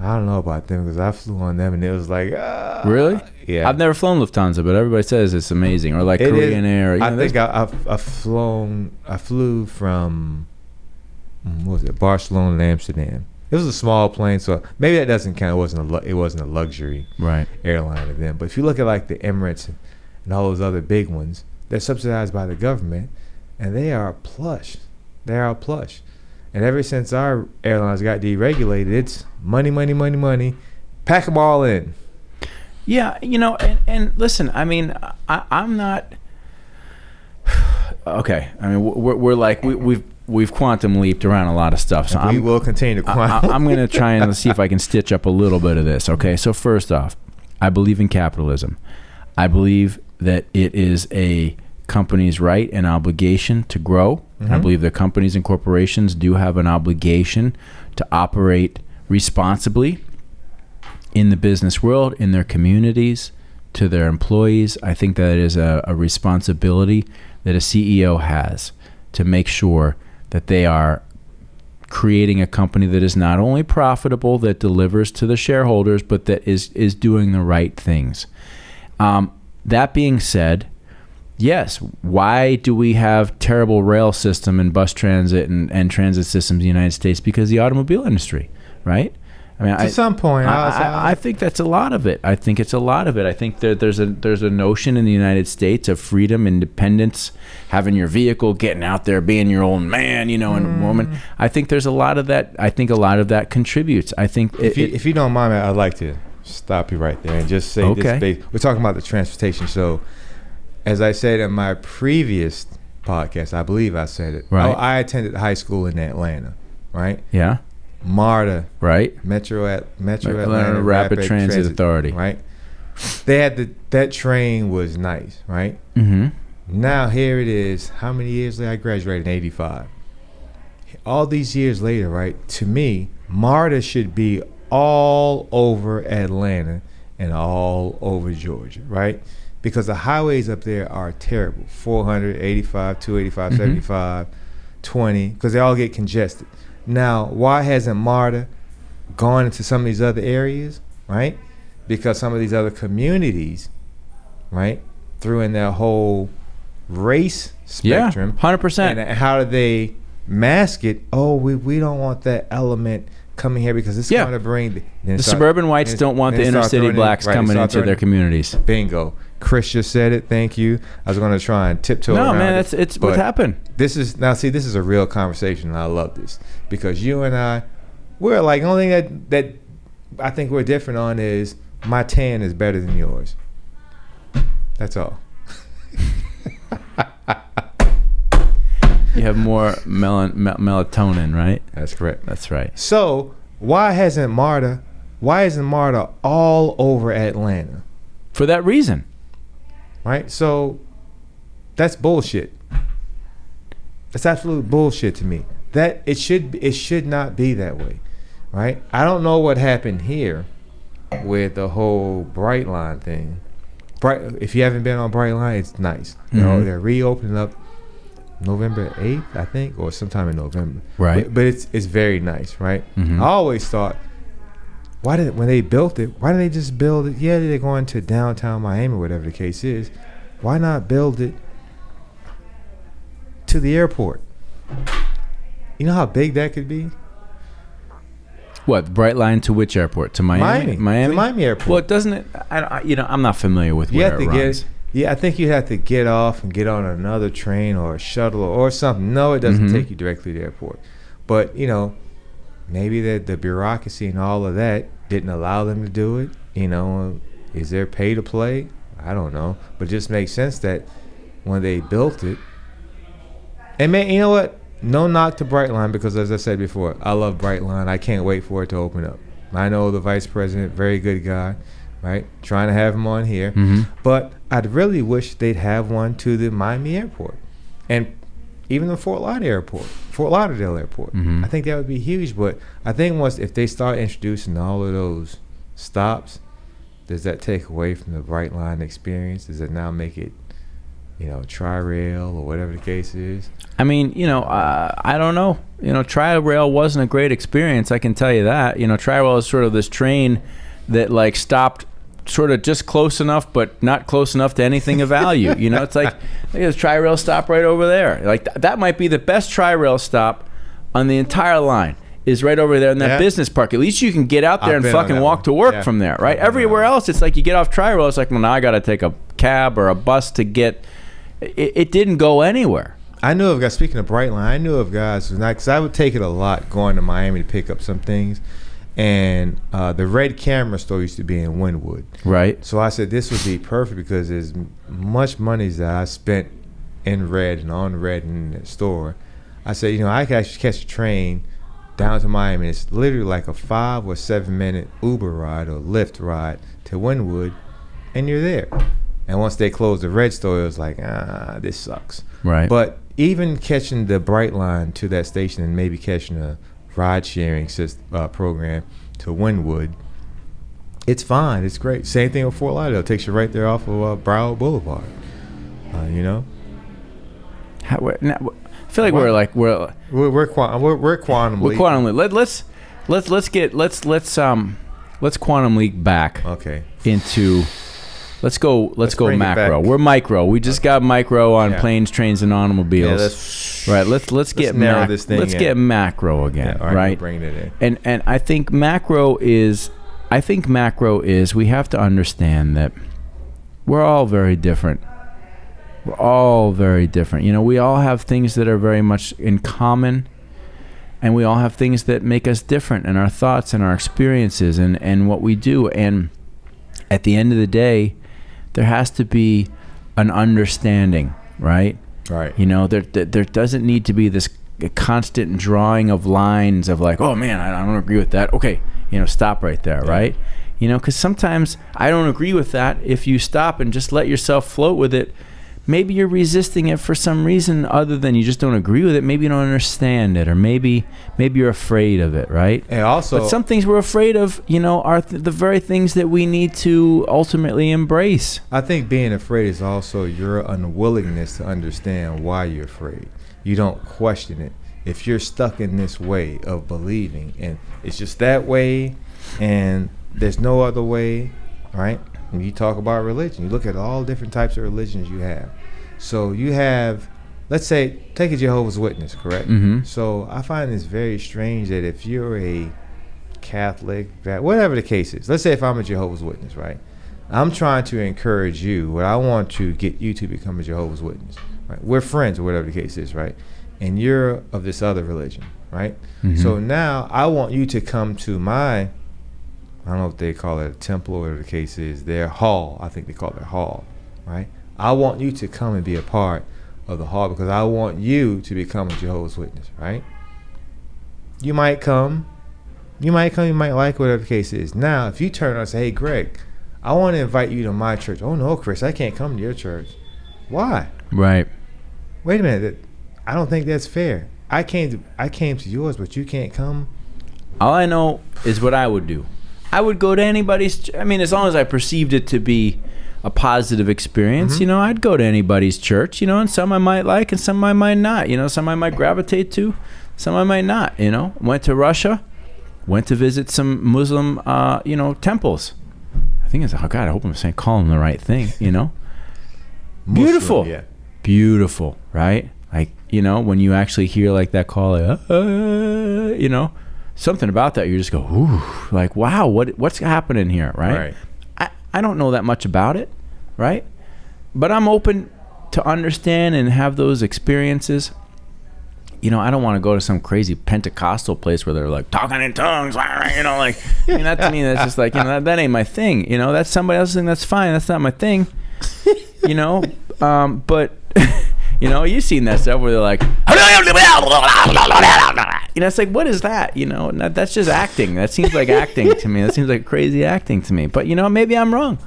I don't know about them because I flew on them and it was like, really? Yeah. I've never flown Lufthansa, but everybody says it's amazing. Or like it Korean Air. I think I flew from, what was it, Barcelona to Amsterdam. It was a small plane, so maybe that doesn't count. It wasn't a luxury airline of them. But if you look at like the Emirates and all those other big ones, they're subsidized by the government, and they are plush. They are plush. And ever since our airlines got deregulated, it's money, money, money, money. Pack them all in. Yeah, and listen, I mean, I'm not. Okay, I mean, we're like we've quantum leaped around a lot of stuff. So we will continue to quantum. I'm going to try and see if I can stitch up a little bit of this. Okay, so first off, I believe in capitalism. I believe that it is a company's right and obligation to grow. Mm-hmm. I believe that companies and corporations do have an obligation to operate responsibly in the business world, in their communities, to their employees. I think that is a responsibility that a CEO has to make sure that they are creating a company that is not only profitable, that delivers to the shareholders, but that is doing the right things. That being said, yes, why do we have terrible rail system and bus transit and transit systems in the United States? Because the automobile industry, right? I mean, to some point, I think that's a lot of it. I think it's a lot of it. I think there's a notion in the United States of freedom, independence, having your vehicle, getting out there, being your own man, and woman. I think there's a lot of that. I think a lot of that contributes. I think if you don't mind, I'd like to stop you right there and just say this. We're talking about the transportation. So, as I said in my previous podcast, I believe I said it. Right. I attended high school in Atlanta, right? Yeah. MARTA, right? Metro Atlanta Rapid Transit Authority, right? They had that train was nice, right? Mm-hmm. Now here it is. How many years later? I graduated in '85. All these years later, right? To me, MARTA should be all over Atlanta and all over Georgia, right? Because the highways up there are terrible. 400, 85, 285, 75, 20, because they all get congested. Now, why hasn't MARTA gone into some of these other areas, right? because some of these other communities, right, threw in their whole race spectrum. Yeah, 100%. And how do they mask it? Oh, we don't want that element coming here because it's going to bring the suburban whites don't want the inner city blacks coming into their communities. Bingo. Chris just said it. Thank you. I was going to try and tiptoe around. No, man, it's what happened. This is a real conversation, and I love this because you and I, we're like, the only thing that I think we're different on is my tan is better than yours. That's all. You have more melatonin, right? That's correct. That's right. So why isn't MARTA all over Atlanta? For that reason. Right? So that's bullshit. That's absolute bullshit to me. That it should not be that way. Right? I don't know what happened here with the whole Brightline thing. If you haven't been on Brightline, it's nice. You know, they're reopening up November 8th, I think, or sometime in November. Right. But it's very nice, right? I always thought, when they built it, why didn't they just build it? Yeah, they're going to downtown Miami, whatever the case is. Why not build it to the airport? You know how big that could be? What, Brightline to which airport? To Miami? Miami? To Miami Airport. Well, doesn't it? I'm not familiar with where it runs. I think you have to get off and get on another train or a shuttle or something. No, it doesn't take you directly to the airport. But, maybe the bureaucracy and all of that didn't allow them to do it. Is there pay to play? I don't know. But it just makes sense that when they built it, and man, you know what? No knock to Brightline because, as I said before, I love Brightline. I can't wait for it to open up. I know the vice president, very good guy, right? Trying to have him on here. But I'd really wish they'd have one to the Miami airport and even the Fort Lauderdale airport. I think that would be huge. But I think if they start introducing all of those stops, does that take away from the Brightline experience? Does it now make it, Tri-Rail or whatever the case is? I mean, I don't know. Tri-Rail wasn't a great experience, I can tell you that. Tri-Rail is sort of this train that like stopped sort of just close enough, but not close enough to anything of value. It's like, there's a Tri-Rail stop right over there. Like that might be the best Tri-Rail stop on the entire line. Is right over there in that business park. At least you can get out there and fucking walk to work from there, right? Everywhere else, it's like you get off Tri-Rail, it's like, well, now I got to take a cab or a bus to get. It didn't go anywhere. I knew of guys, speaking of Brightline, I knew of guys, because I would take it a lot going to Miami to pick up some things. And the Red Camera store used to be in Wynwood. Right. So I said this would be perfect because as much money as I spent in Red and on Red in the store, I said, I could actually catch a train down to Miami. It's literally like a 5 or 7 minute Uber ride or Lyft ride to Wynwood, and you're there. And once they closed the Red store, it was like, this sucks. Right. But even catching the Brightline to that station and maybe catching a ride-sharing program to Wynwood, it's fine. It's great. Same thing with Fort Lauderdale. It takes you right there off of Broward Boulevard. I feel like we're quantum leap. We're quantum leap. Let's quantum leap back. Okay. Into let's go macro. We're micro. We just got micro on planes, trains, and automobiles. Yeah, right. Let's get narrow this thing. Let's get macro again. Yeah, all right. Bring it in. And I think macro is we have to understand that we're all very different. We're all very different. We all have things that are very much in common, and we all have things that make us different in our thoughts and our experiences and what we do. And at the end of the day, there has to be an understanding, right? Right. There doesn't need to be this constant drawing of lines of like, oh man, I don't agree with that. Okay, stop right there, right? Because sometimes I don't agree with that. If you stop and just let yourself float with it, maybe you're resisting it for some reason other than you just don't agree with it. Maybe you don't understand it, or maybe you're afraid of it, right? And also, but some things we're afraid of, are the very things that we need to ultimately embrace. I think being afraid is also your unwillingness to understand why you're afraid. You don't question it. If you're stuck in this way of believing, and it's just that way, and there's no other way, right? When you talk about religion, you look at all different types of religions you have. So you have, let's say, take a Jehovah's Witness, correct? Mm-hmm. So I find this very strange that if you're a Catholic, whatever the case is, let's say if I'm a Jehovah's Witness, right? I'm trying to encourage you, what I want to get you to become a Jehovah's Witness, right? We're friends or whatever the case is, right? And you're of this other religion, right? Mm-hmm. So now I want you to come to my, I don't know if they call it a temple or whatever the case is, their hall. I think they call it their hall, right? I want you to come and be a part of the hall because I want you to become a Jehovah's Witness, right? You might come, you might like whatever the case is. Now, if you turn around and say, hey, Greg, I want to invite you to my church. Oh, no, Chris, I can't come to your church. Why? Right. Wait a minute. I don't think that's fair. I came to yours, but you can't come. All I know is what I would do. I would go to anybody's. I mean, as long as I perceived it to be a positive experience, Mm-hmm. I'd go to anybody's church, and some I might like and some I might not. Some I might gravitate to, some I might not. Went to Russia, went to visit some Muslim, temples. I think it's, oh God, I hope I'm calling them the right thing. Beautiful, Muslim, yeah. Beautiful, right? Like, when you actually hear like that call, like, something about that, you just go, ooh, like, wow, what's happening here, right? I don't know that much about it, right? But I'm open to understand and have those experiences. I don't want to go to some crazy Pentecostal place where they're like talking in tongues, like, that to me, that's just like, that ain't my thing. That's somebody else's thing. That's fine. That's not my thing. But you've seen that stuff where they're like, it's like, what is that? That's just acting. That seems like acting to me. That seems like crazy acting to me. But maybe I'm wrong.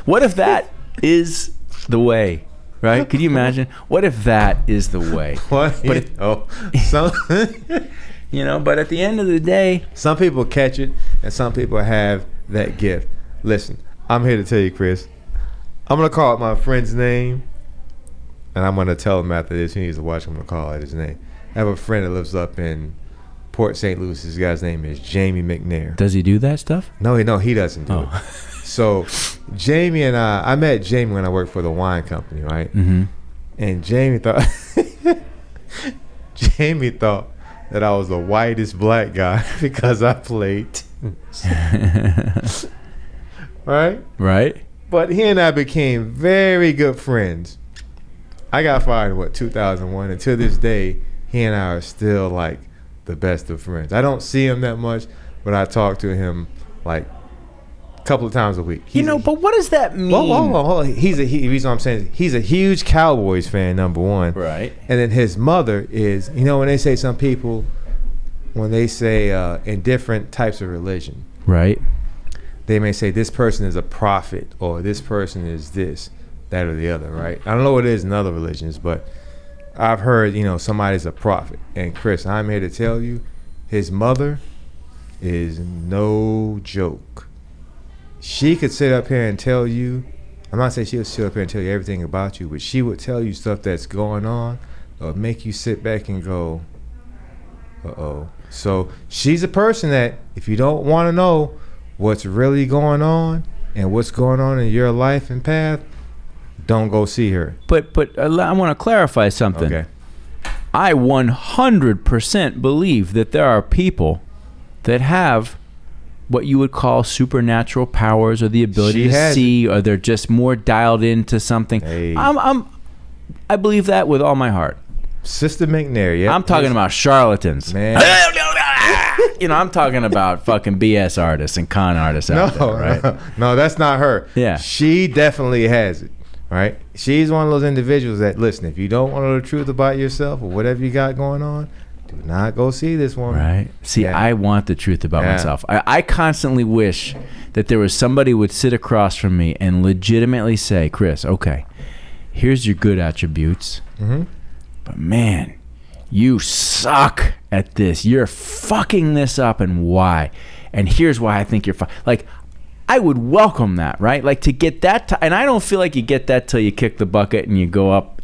What if that is the way? Right? Could you imagine? What if that is the way? What? But but at the end of the day, some people catch it and some people have that gift. Listen, I'm here to tell you, Chris, I'm going to call out my friend's name, and I'm going to tell him after this. He needs to watch. I'm going to call out his name. I have a friend that lives up in Port St. Louis. This guy's name is Jamie McNair. Does he do that stuff? No, he doesn't do it. So Jamie and I met Jamie when I worked for the wine company, right? Mm-hmm. And Jamie thought that I was the whitest black guy because I played. Right? But he and I became very good friends. I got fired in 2001, and to this day, he and I are still like the best of friends. I don't see him that much, but I talk to him like a couple of times a week. But what does that mean? Hold on. Reason I'm saying is he's a huge Cowboys fan, number one. Right. And then his mother is, when they say some people, when they say in different types of religion, right, they may say this person is a prophet or this person is this, that, or the other, right? I don't know what it is in other religions, but I've heard, somebody's a prophet. And Chris, I'm here to tell you, his mother is no joke. She could sit up here and tell you, I'm not saying she would sit up here and tell you everything about you, but she would tell you stuff that's going on or make you sit back and go, uh-oh. So she's a person that if you don't want to know what's really going on and what's going on in your life and path, don't go see her. But I want to clarify something. Okay. I 100% believe that there are people that have what you would call supernatural powers or the ability to see, or they're just more dialed into something. Hey. I believe that with all my heart. Sister McNair, yeah. I'm talking about charlatans. Man. I'm talking about fucking BS artists and con artists out there, right? No, that's not her. Yeah. She definitely has it, right? She's one of those individuals that, listen, if you don't want to know the truth about yourself or whatever you got going on, do not go see this woman. Right. See, yeah. I want the truth about myself. I constantly wish that there was somebody who would sit across from me and legitimately say, Chris, okay, here's your good attributes. Mm-hmm. But man, you suck at this. You're fucking this up, and why? And here's why I think you're like, I would welcome that, right? Like to get that, and I don't feel like you get that till you kick the bucket and you go up,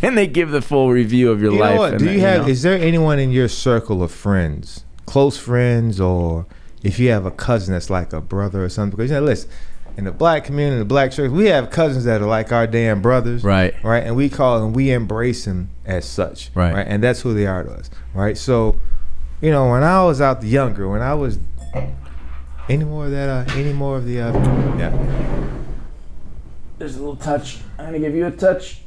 and they give the full review of your life. Know what? And do you have? Is there anyone in your circle of friends, close friends, or if you have a cousin that's like a brother or something? Because listen, in the black community, the black church, we have cousins that are like our damn brothers. Right. Right. And we call them, we embrace them as such. Right. And that's who they are to us. Right. So, you know, when I was out younger, when I was, any more of the, yeah. There's a little touch. I'm gonna give you a touch.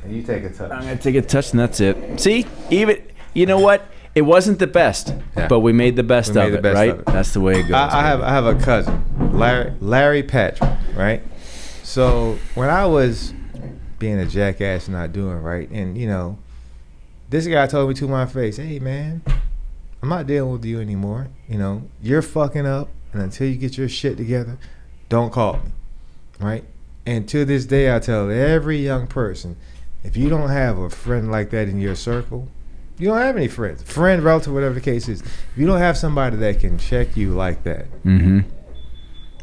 And you take a touch. I'm gonna take a touch, and that's it. See, even you know what? It wasn't the best, but we made the best of it, right? That's the way it goes. I have a cousin, Larry Patrick, right? So when I was being a jackass and not doing right, and you know, this guy told me to my face, "Hey man, I'm not dealing with you anymore. You know, you're fucking up, and until you get your shit together, don't call me." Right? And to this day, I tell every young person, if you don't have a friend like that in your circle, you don't have any friends. Friend, relative, whatever the case is. If you don't have somebody that can check you like that. Mm-hmm.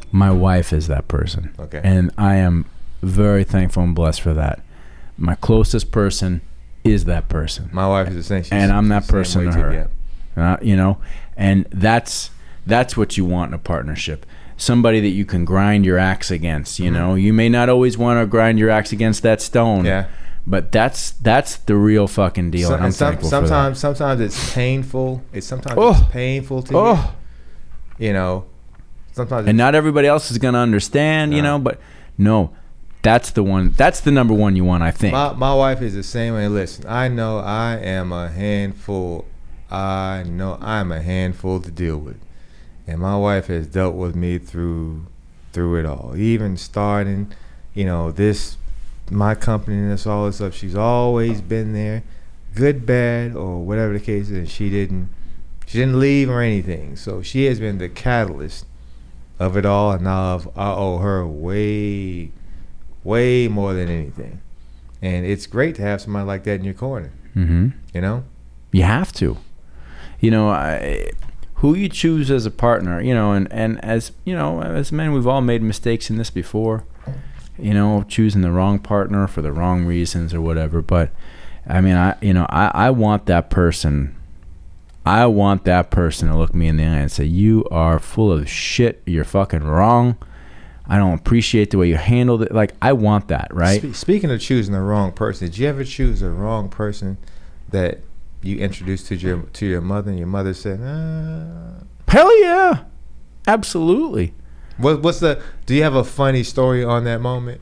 My wife is that person. Okay. And I am very thankful and blessed for that. My closest person is that person. My wife is the same. And I'm that person to her. You know, and that's what you want in a partnership. Somebody that you can grind your axe against, you know. You may not always want to grind your axe against that stone. Yeah. But that's the real fucking deal. And I'm thankful for that. Sometimes it's painful. It's painful to you. You know. Sometimes and not everybody else is going to understand, you know, but no. That's the one. That's the number one you want, I think. My wife is the same way. Listen, I know I am a handful. I know I'm a handful to deal with. And my wife has dealt with me through it all. Even starting, you know, my company and this all this stuff. She's always been there, good, bad, or whatever the case is. And she didn't leave or anything. So she has been the catalyst of it all. And now I owe her way more than anything. And it's great to have somebody like that in your corner. Mm-hmm. You know, you have to. You know, who you choose as a partner, you know, and as you know, as men, we've all made mistakes in this before, you know, choosing the wrong partner for the wrong reasons or whatever. But I mean, I want that person. I want that person to look me in the eye and say, "You are full of shit. You're fucking wrong. I don't appreciate the way you handled it." Like, I want that, right? Speaking of choosing the wrong person, did you ever choose the wrong person that you introduced to your mother, and your mother said, "Hell yeah, absolutely." Do you have a funny story on that moment?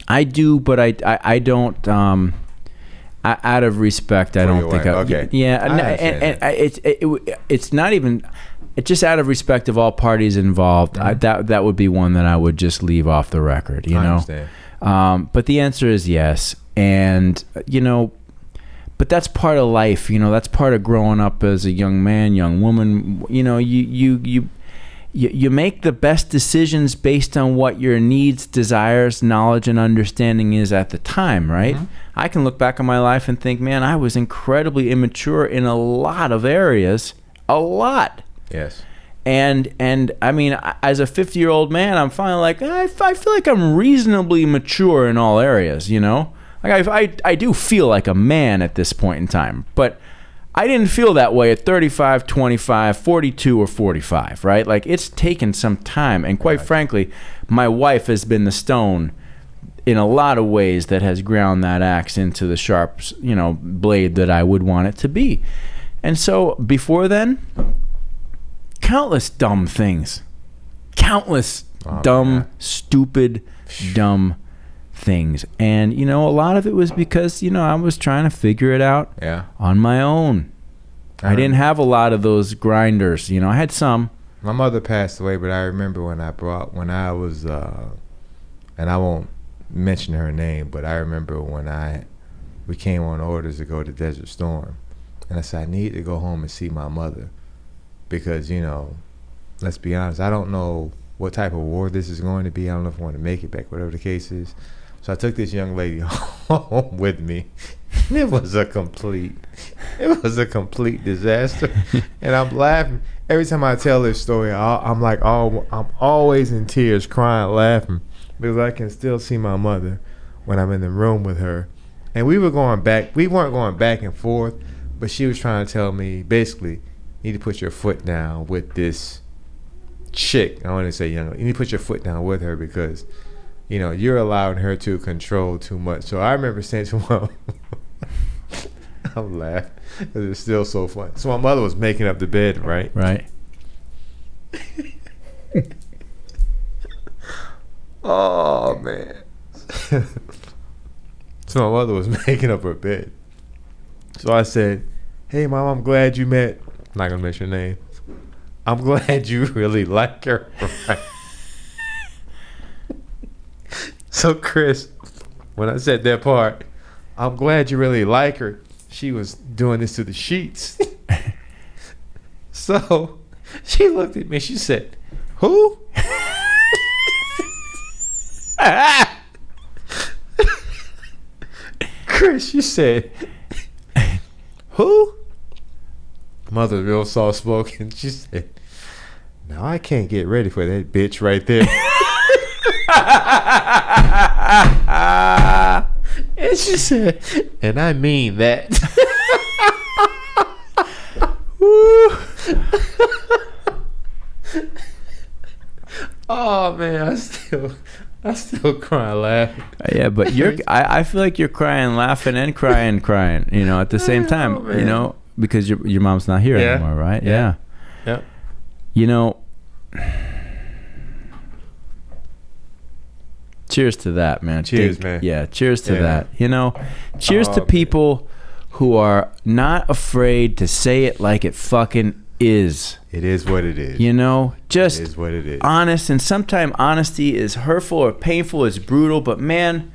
I do, but I don't. Out of respect, I don't think. Okay. Yeah, and it's not even. It's just out of respect of all parties involved. Mm-hmm. That would be one that I would just leave off the record. You know. I understand. But the answer is yes. And, you know, but that's part of life, you know, that's part of growing up as a young man, young woman. You know, you make the best decisions based on what your needs, desires, knowledge, and understanding is at the time, right? Mm-hmm. I can look back on my life and think, man, I was incredibly immature in a lot of areas, a lot. Yes. And I mean, as a 50-year-old man, I'm finally like, I feel like I'm reasonably mature in all areas, you know? Like I do feel like a man at this point in time, but I didn't feel that way at 35, 25, 42, or 45, right? Like, it's taken some time, and quite frankly, my wife has been the stone in a lot of ways that has ground that axe into the sharp, you know, blade that I would want it to be. And so before then, countless dumb things, stupid, dumb things. And, you know, a lot of it was because, you know, I was trying to figure it out on my own. I didn't have a lot of those grinders. You know, I had some. My mother passed away, but I remember when I was, and I won't mention her name, but I remember when we came on orders to go to Desert Storm. And I said, I need to go home and see my mother. Because, you know, let's be honest, I don't know what type of war this is going to be. I don't know if I want to make it back, whatever the case is. So I took this young lady home with me. It was a complete disaster. And I'm laughing. Every time I tell this story, I'm always in tears, crying, laughing. Because I can still see my mother when I'm in the room with her. And we weren't going back and forth, but she was trying to tell me, basically, you need to put your foot down with this chick, I want to say, you need to put your foot down with her because, you're allowing her to control too much. So I remember saying to my I'm laughing because it's still so funny. So my mother was making up the bed, right? Right. Oh, man. So my mother was making up her bed. So I said, hey, Mom, I'm glad you met. I'm not going to mention her name. I'm glad you really like her. Right? So, Chris, when I said that part, I'm glad you really like her, she was doing this to the sheets. So she looked at me. She said, who? Chris, she said, who? Mother real soft spoken. She said, now I can't get ready for that bitch right there. And she said, and I mean that. Woo. Oh man, I still crying laughing. Yeah, but I feel like you're crying laughing and crying at the same time, because your mom's not here anymore, right? Yeah. Cheers to that, man. Cheers, man. Yeah, cheers to that. Cheers to people who are not afraid to say it like it fucking is. It is what it is. Just it is what it is. Honest, and sometimes honesty is hurtful or painful, it's brutal, but man,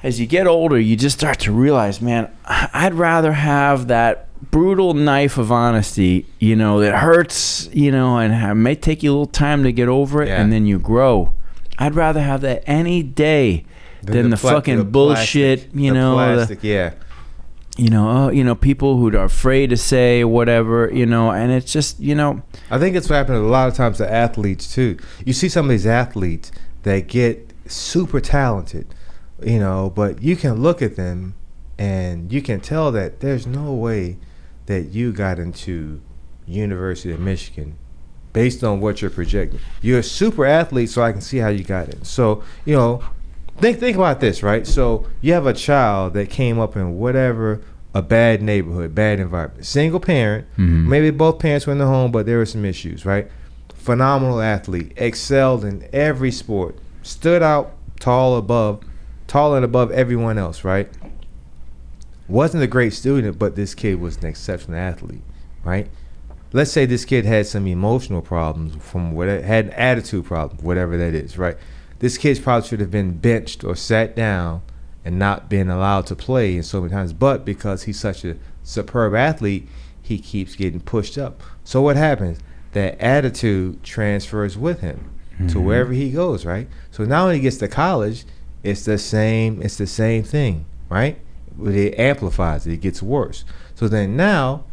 as you get older, you just start to realize, man, I'd rather have that brutal knife of honesty, that hurts, and may take you a little time to get over it, and then you grow. I'd rather have that any day than the fucking bullshit, plastic, people who are afraid to say whatever, and it's just, I think it's what happened a lot of times to athletes too. You see some of these athletes that get super talented, but you can look at them and you can tell that there's no way that you got into University of Michigan based on what you're projecting. You're a super athlete, so I can see how you got in. So, think about this, right? So you have a child that came up in whatever, a bad neighborhood, bad environment. Single parent, maybe both parents were in the home, but there were some issues, right? Phenomenal athlete, excelled in every sport, stood out tall and above everyone else, right? Wasn't a great student, but this kid was an exceptional athlete, right? Let's say this kid had some emotional problems had an attitude problem, whatever that is, right? This kid probably should have been benched or sat down and not been allowed to play in so many times. But because he's such a superb athlete, he keeps getting pushed up. So what happens? That attitude transfers with him to wherever he goes, right? So now when he gets to college, it's the same thing, right? It amplifies it. It gets worse. So then now,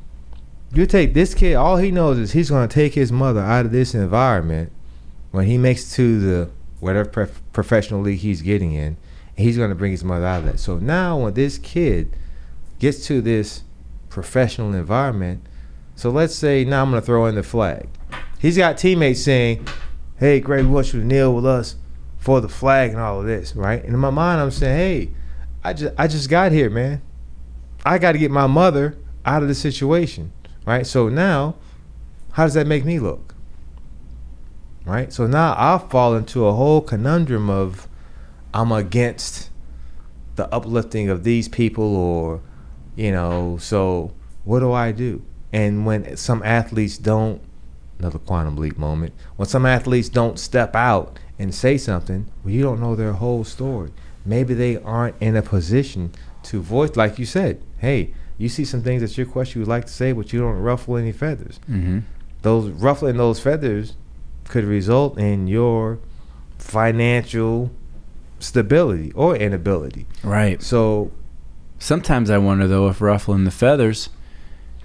you take this kid, all he knows is he's going to take his mother out of this environment when he makes it to the whatever professional league he's getting in, and he's going to bring his mother out of that. So now when this kid gets to this professional environment, so let's say now I'm going to throw in the flag. He's got teammates saying, hey, Greg, we want you to kneel with us for the flag and all of this, right? And in my mind, I'm saying, hey, I just got here, man. I got to get my mother out of the situation. Right, so now, how does that make me look? Right, so now I'll fall into a whole conundrum of I'm against the uplifting of these people, or so what do I do? And when some athletes don't, another quantum leap moment, when some athletes don't step out and say something, well, you don't know their whole story. Maybe they aren't in a position to voice, like you said, hey, you see some things that your question you would like to say, but you don't ruffle any feathers. Those ruffling those feathers could result in your financial stability or inability. Right. So sometimes I wonder, though, if ruffling the feathers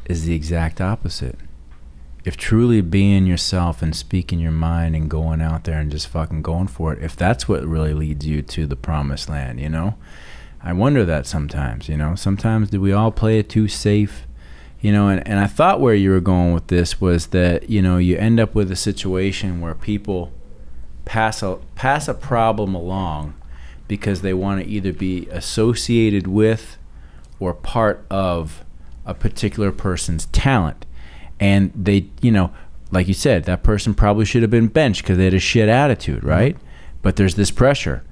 is the exact opposite. If truly being yourself and speaking your mind and going out there and just fucking going for it, if that's what really leads you to the promised land, I wonder that sometimes, Sometimes do we all play it too safe? You know, and I thought where you were going with this was that, you know, you end up with a situation where people pass a problem along because they want to either be associated with or part of a particular person's talent. And they, you know, like you said, that person probably should have been benched because they had a shit attitude, right? But there's this pressure.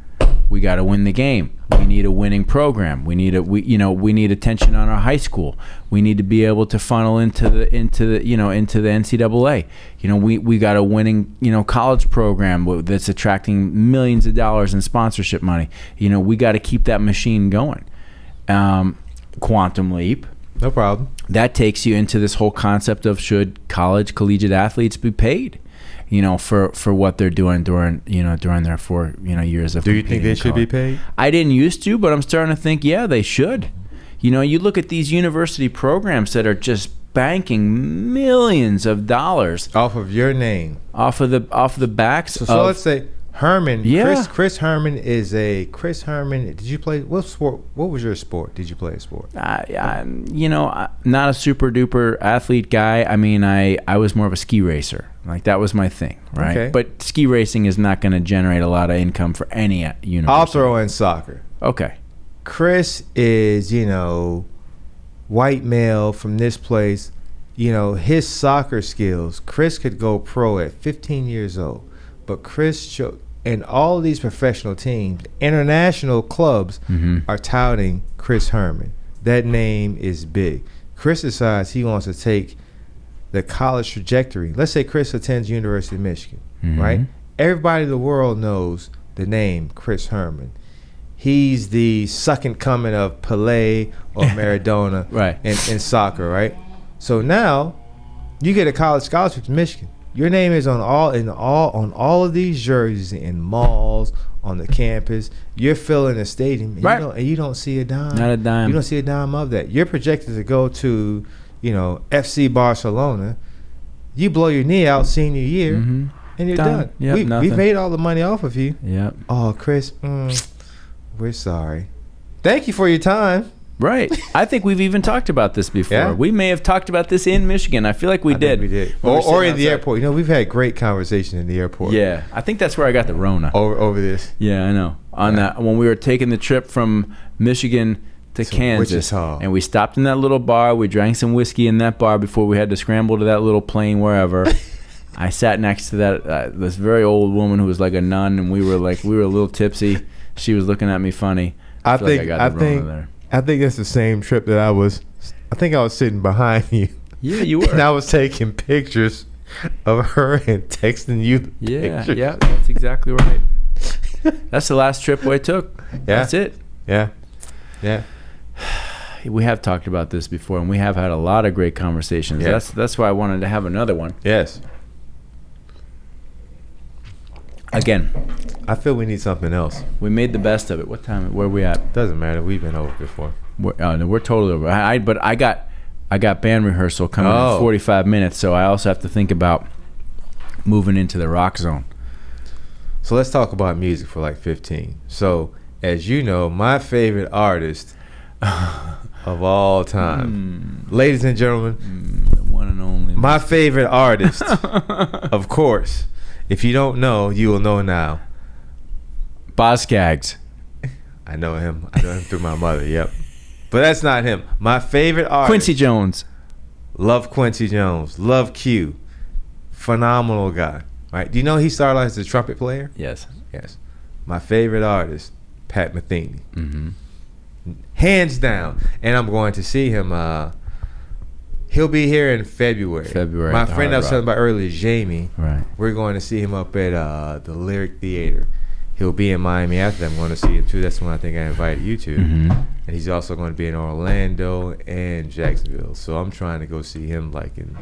We got to win the game. We need a winning program. We need attention on our high school. We need to be able to funnel into the NCAA. You know, we got a winning, you know, college program that's attracting millions of dollars in sponsorship money. You know, we got to keep that machine going. Quantum leap. No problem. That takes you into this whole concept of should collegiate athletes be paid? You know, for what they're doing during their 4 years of. Do you think they should be paid? I didn't used to, but I'm starting to think, yeah, they should. You know, you look at these university programs that are just banking millions of dollars off of your name, off of the backs. So let's say Herman. Yeah. Chris Herman is a Chris Herman. Did you play what sport? What was your sport? Did you play a sport? You know, not a super duper athlete guy. I mean, I was more of a ski racer. Like that was my thing, right? Okay. But ski racing is not going to generate a lot of income for any university. I'll throw in soccer. Okay. Chris is, you know, white male from this place. You know, his soccer skills. Chris could go pro at 15 years old, but Chris and all these professional teams, international clubs, are touting Chris Herman. That name is big. Chris decides he wants to take the college trajectory. Let's say Chris attends University of Michigan, right? Everybody in the world knows the name Chris Herman. He's the second coming of Pelé or Maradona right. in soccer, right? So now you get a college scholarship to Michigan. Your name is on all of these jerseys in malls, on the campus. You're filling a stadium, and, right. You don't see a dime. Not a dime. You don't see a dime of that. You're projected to go to, you know, FC Barcelona. You blow your knee out senior year, and you're done. Yep, we made all the money off of you. Yep. Oh, Chris, we're sorry. Thank you for your time. Right. I think we've even talked about this before. Yeah. We may have talked about this in Michigan. I feel like we did. We did. Or in the airport. You know, we've had great conversation in the airport. Yeah. I think that's where I got the Rona. Over this. Yeah, I know. That when we were taking the trip from Michigan to Kansas, Wichita. And we stopped in that little bar. We drank some whiskey in that bar before we had to scramble to that little plane wherever. I sat next to that this very old woman who was like a nun, and we were a little tipsy. She was looking at me funny. I think that's the same trip that I was sitting behind you. Yeah, you were. And I was taking pictures of her and texting you the pictures. Yeah, that's exactly right. That's the last trip we took. Yeah. That's it. Yeah. We have talked about this before, and we have had a lot of great conversations. Yeah. That's why I wanted to have another one. Yes. Again, I feel we need something else. We made the best of it. What time? Where are we at? Doesn't matter. We've been over before. We're totally over. But I got band rehearsal coming in 45 minutes, so I also have to think about moving into the rock zone. So let's talk about music for like 15. So, as you know, my favorite artist of all time, ladies and gentlemen, the one and only, my favorite artist, of course. If you don't know, you will know now. Boz Skaggs. I know him. Through my mother. Yep. But that's not him. My favorite artist. Quincy Jones. Love Quincy Jones. Love Q. Phenomenal guy. Right? Do you know he started as a trumpet player? Yes. My favorite artist, Pat Metheny. Hands down. And I'm going to see him. He'll be here in February. My friend I was telling about earlier, Jamie. Right. We're going to see him up at the Lyric Theater. He'll be in Miami after that. I'm going to see him too. That's the one I think I invited you to. And he's also going to be in Orlando and Jacksonville. So I'm trying to go see him like in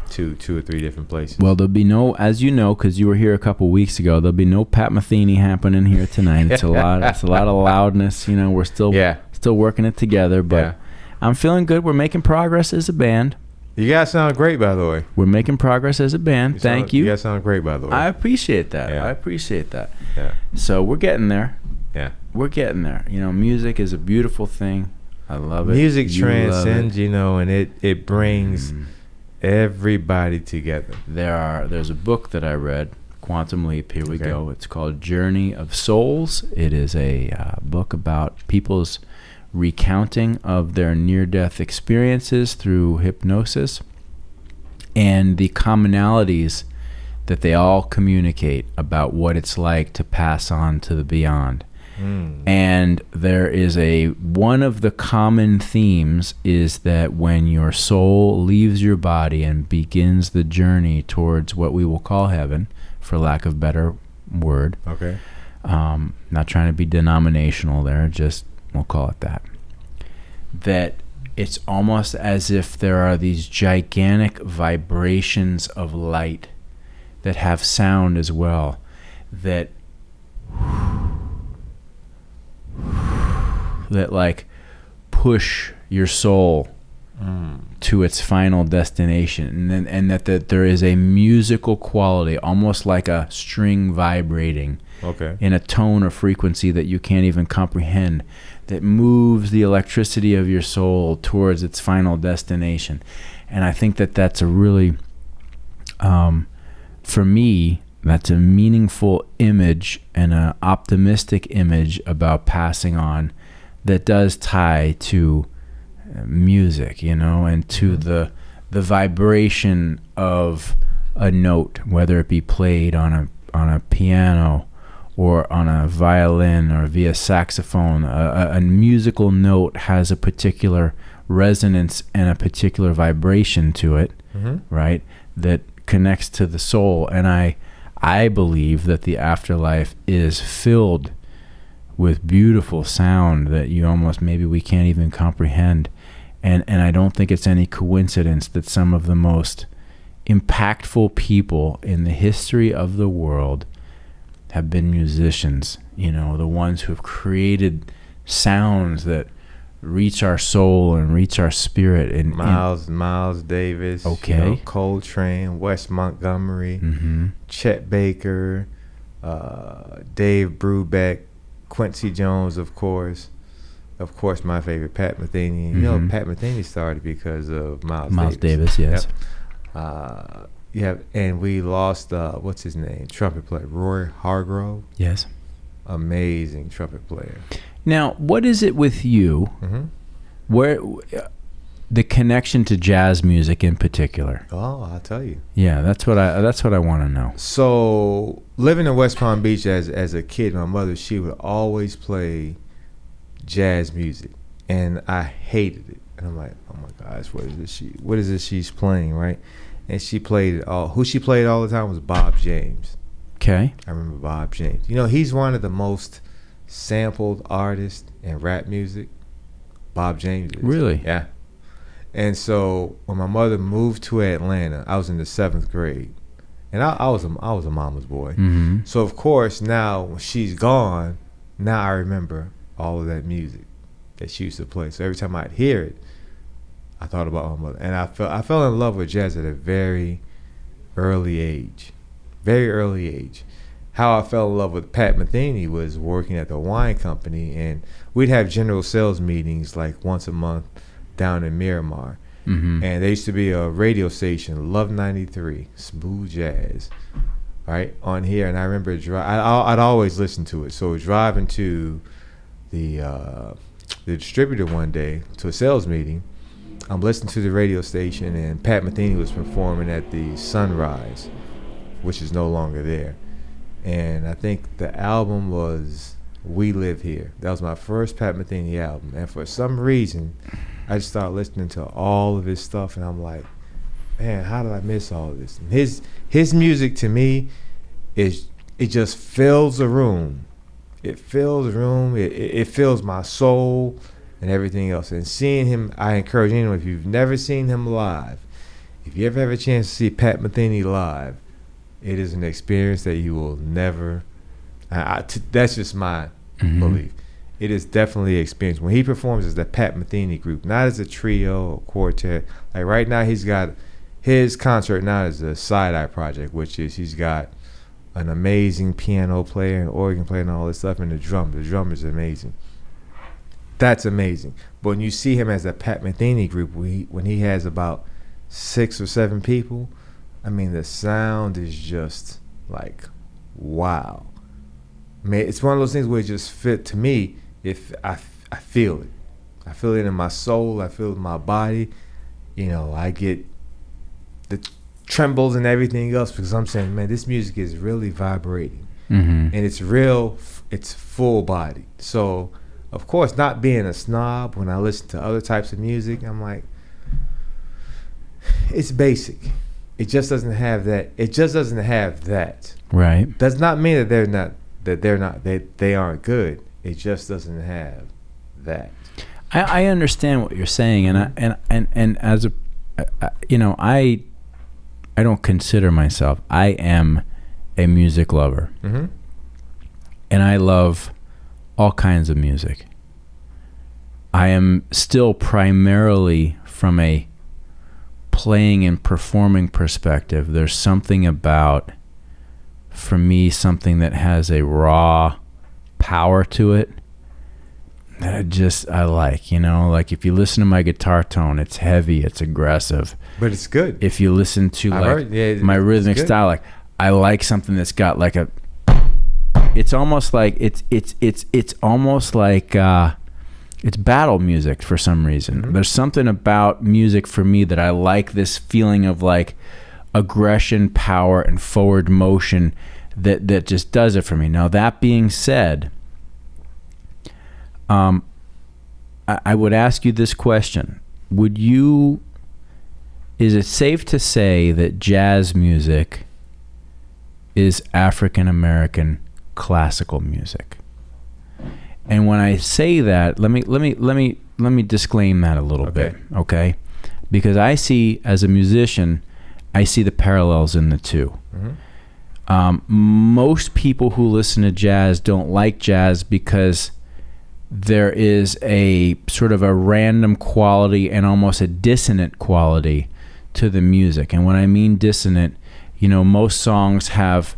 two or three different places. Well, there'll be no, as you know, because you were here a couple weeks ago, there'll be no Pat Metheny happening here tonight. It's a lot of loudness. You know, we're still working it together, but I'm feeling good. We're making progress as a band. You guys sound great, by the way. We're making progress as a band. Thank you. You guys sound great, by the way. I appreciate that. Yeah. So we're getting there. Yeah. We're getting there. You know, music is a beautiful thing. I love it. Music You transcends, love it. and it brings everybody together. There's a book that I read, Quantum Leap. Here we go. It's called Journey of Souls. It is a book about people's recounting of their near-death experiences through hypnosis and the commonalities that they all communicate about what it's like to pass on to the beyond. And there is one of the common themes is that when your soul leaves your body and begins the journey towards what we will call heaven, for lack of better word. Okay. Not trying to be denominational there, just we'll call it that. That it's almost as if there are these gigantic vibrations of light that have sound as well, that like push your soul to its final destination, and that there is a musical quality, almost like a string vibrating in a tone or frequency that you can't even comprehend, that moves the electricity of your soul towards its final destination. And I think that that's a really, for me, that's a meaningful image and an optimistic image about passing on that does tie to music, and to the vibration of a note, whether it be played on a piano or on a violin or via saxophone. A musical note has a particular resonance and a particular vibration to it, right, that connects to the soul. And I believe that the afterlife is filled with beautiful sound that you almost, maybe we can't even comprehend. And I don't think it's any coincidence that some of the most impactful people in the history of the world have been musicians, the ones who have created sounds that reach our soul and reach our spirit. And Miles Davis, Coltrane, Wes Montgomery, Chet Baker, Dave Brubeck, Quincy Jones, of course, my favorite, Pat Metheny. Pat Metheny started because of Miles Davis. Yes. Yep. And we lost what's his name, trumpet player, Roy Hargrove. Yes. Amazing trumpet player. Now, what is it with you? Where the connection to jazz music in particular? Oh, I'll tell you. Yeah, that's what I want to know. So, living in West Palm Beach as a kid, my mother, she would always play jazz music, and I hated it. And I'm like, oh my gosh, what is this she's playing, right? And she played it all. Who she played all the time was Bob James. Okay. I remember Bob James. He's one of the most sampled artists in rap music. Bob James is. Really? Yeah. And so when my mother moved to Atlanta, I was in the 7th grade, and I was a mama's boy. So of course now when she's gone, now I remember all of that music that she used to play. So every time I'd hear it, I thought about my mother, and I fell in love with jazz at a very early age. How I fell in love with Pat Metheny was working at the wine company, and we'd have general sales meetings like once a month down in Miramar. And there used to be a radio station, Love 93, smooth jazz, right, on here. And I remember I'd always listen to it. So driving to the distributor one day to a sales meeting, I'm listening to the radio station, and Pat Metheny was performing at the Sunrise, which is no longer there. And I think the album was We Live Here. That was my first Pat Metheny album. And for some reason, I just started listening to all of his stuff, and I'm like, man, how did I miss all of this? And his music to me it just fills the room. It fills the room. It fills my soul and everything else. And seeing him, I encourage anyone, if you've never seen him live, if you ever have a chance to see Pat Metheny live, it is an experience that you will never. That's just my belief. It is definitely an experience. When he performs as the Pat Metheny group, not as a trio or quartet. Like right now, he's got his concert now is a Side-Eye project, which is he's got an amazing piano player and organ player and all this stuff, and the drum. The drum is amazing. that's amazing. But when you see him as a Pat Metheny group, when he has about 6 or 7 people, I mean, the sound is just like, wow. I mean, it's one of those things where it just fit to me. If I feel it. I feel it in my soul. I feel it in my body. You know, I get the trembles and everything else because I'm saying, man, this music is really vibrating. And it's real. It's full bodied. So, of course, not being a snob, when I listen to other types of music, I'm like, it's basic. It just doesn't have that. It just doesn't have that. Right. Does not mean that they aren't good. It just doesn't have that. I understand what you're saying, and as a, you know, I don't consider myself. I am a music lover, and I love all kinds of music. I am still primarily from a playing and performing perspective. There's something about, for me, something that has a raw power to it that I like, you know, like if you listen to my guitar tone, it's heavy, it's aggressive, but it's good. If you listen to my rhythmic style, like I like something that's got like a, it's almost like it's almost like it's battle music for some reason. There's something about music for me that I like, this feeling of like aggression, power, and forward motion that just does it for me. Now, that being said, I would ask you this question. Is it safe to say that jazz music is African American classical music? And when I say that, let me disclaim that a little bit, okay? Because I see, as a musician, I see the parallels in the two. Most people who listen to jazz don't like jazz because there is a sort of a random quality and almost a dissonant quality to the music. And when I mean dissonant, you know, most songs have,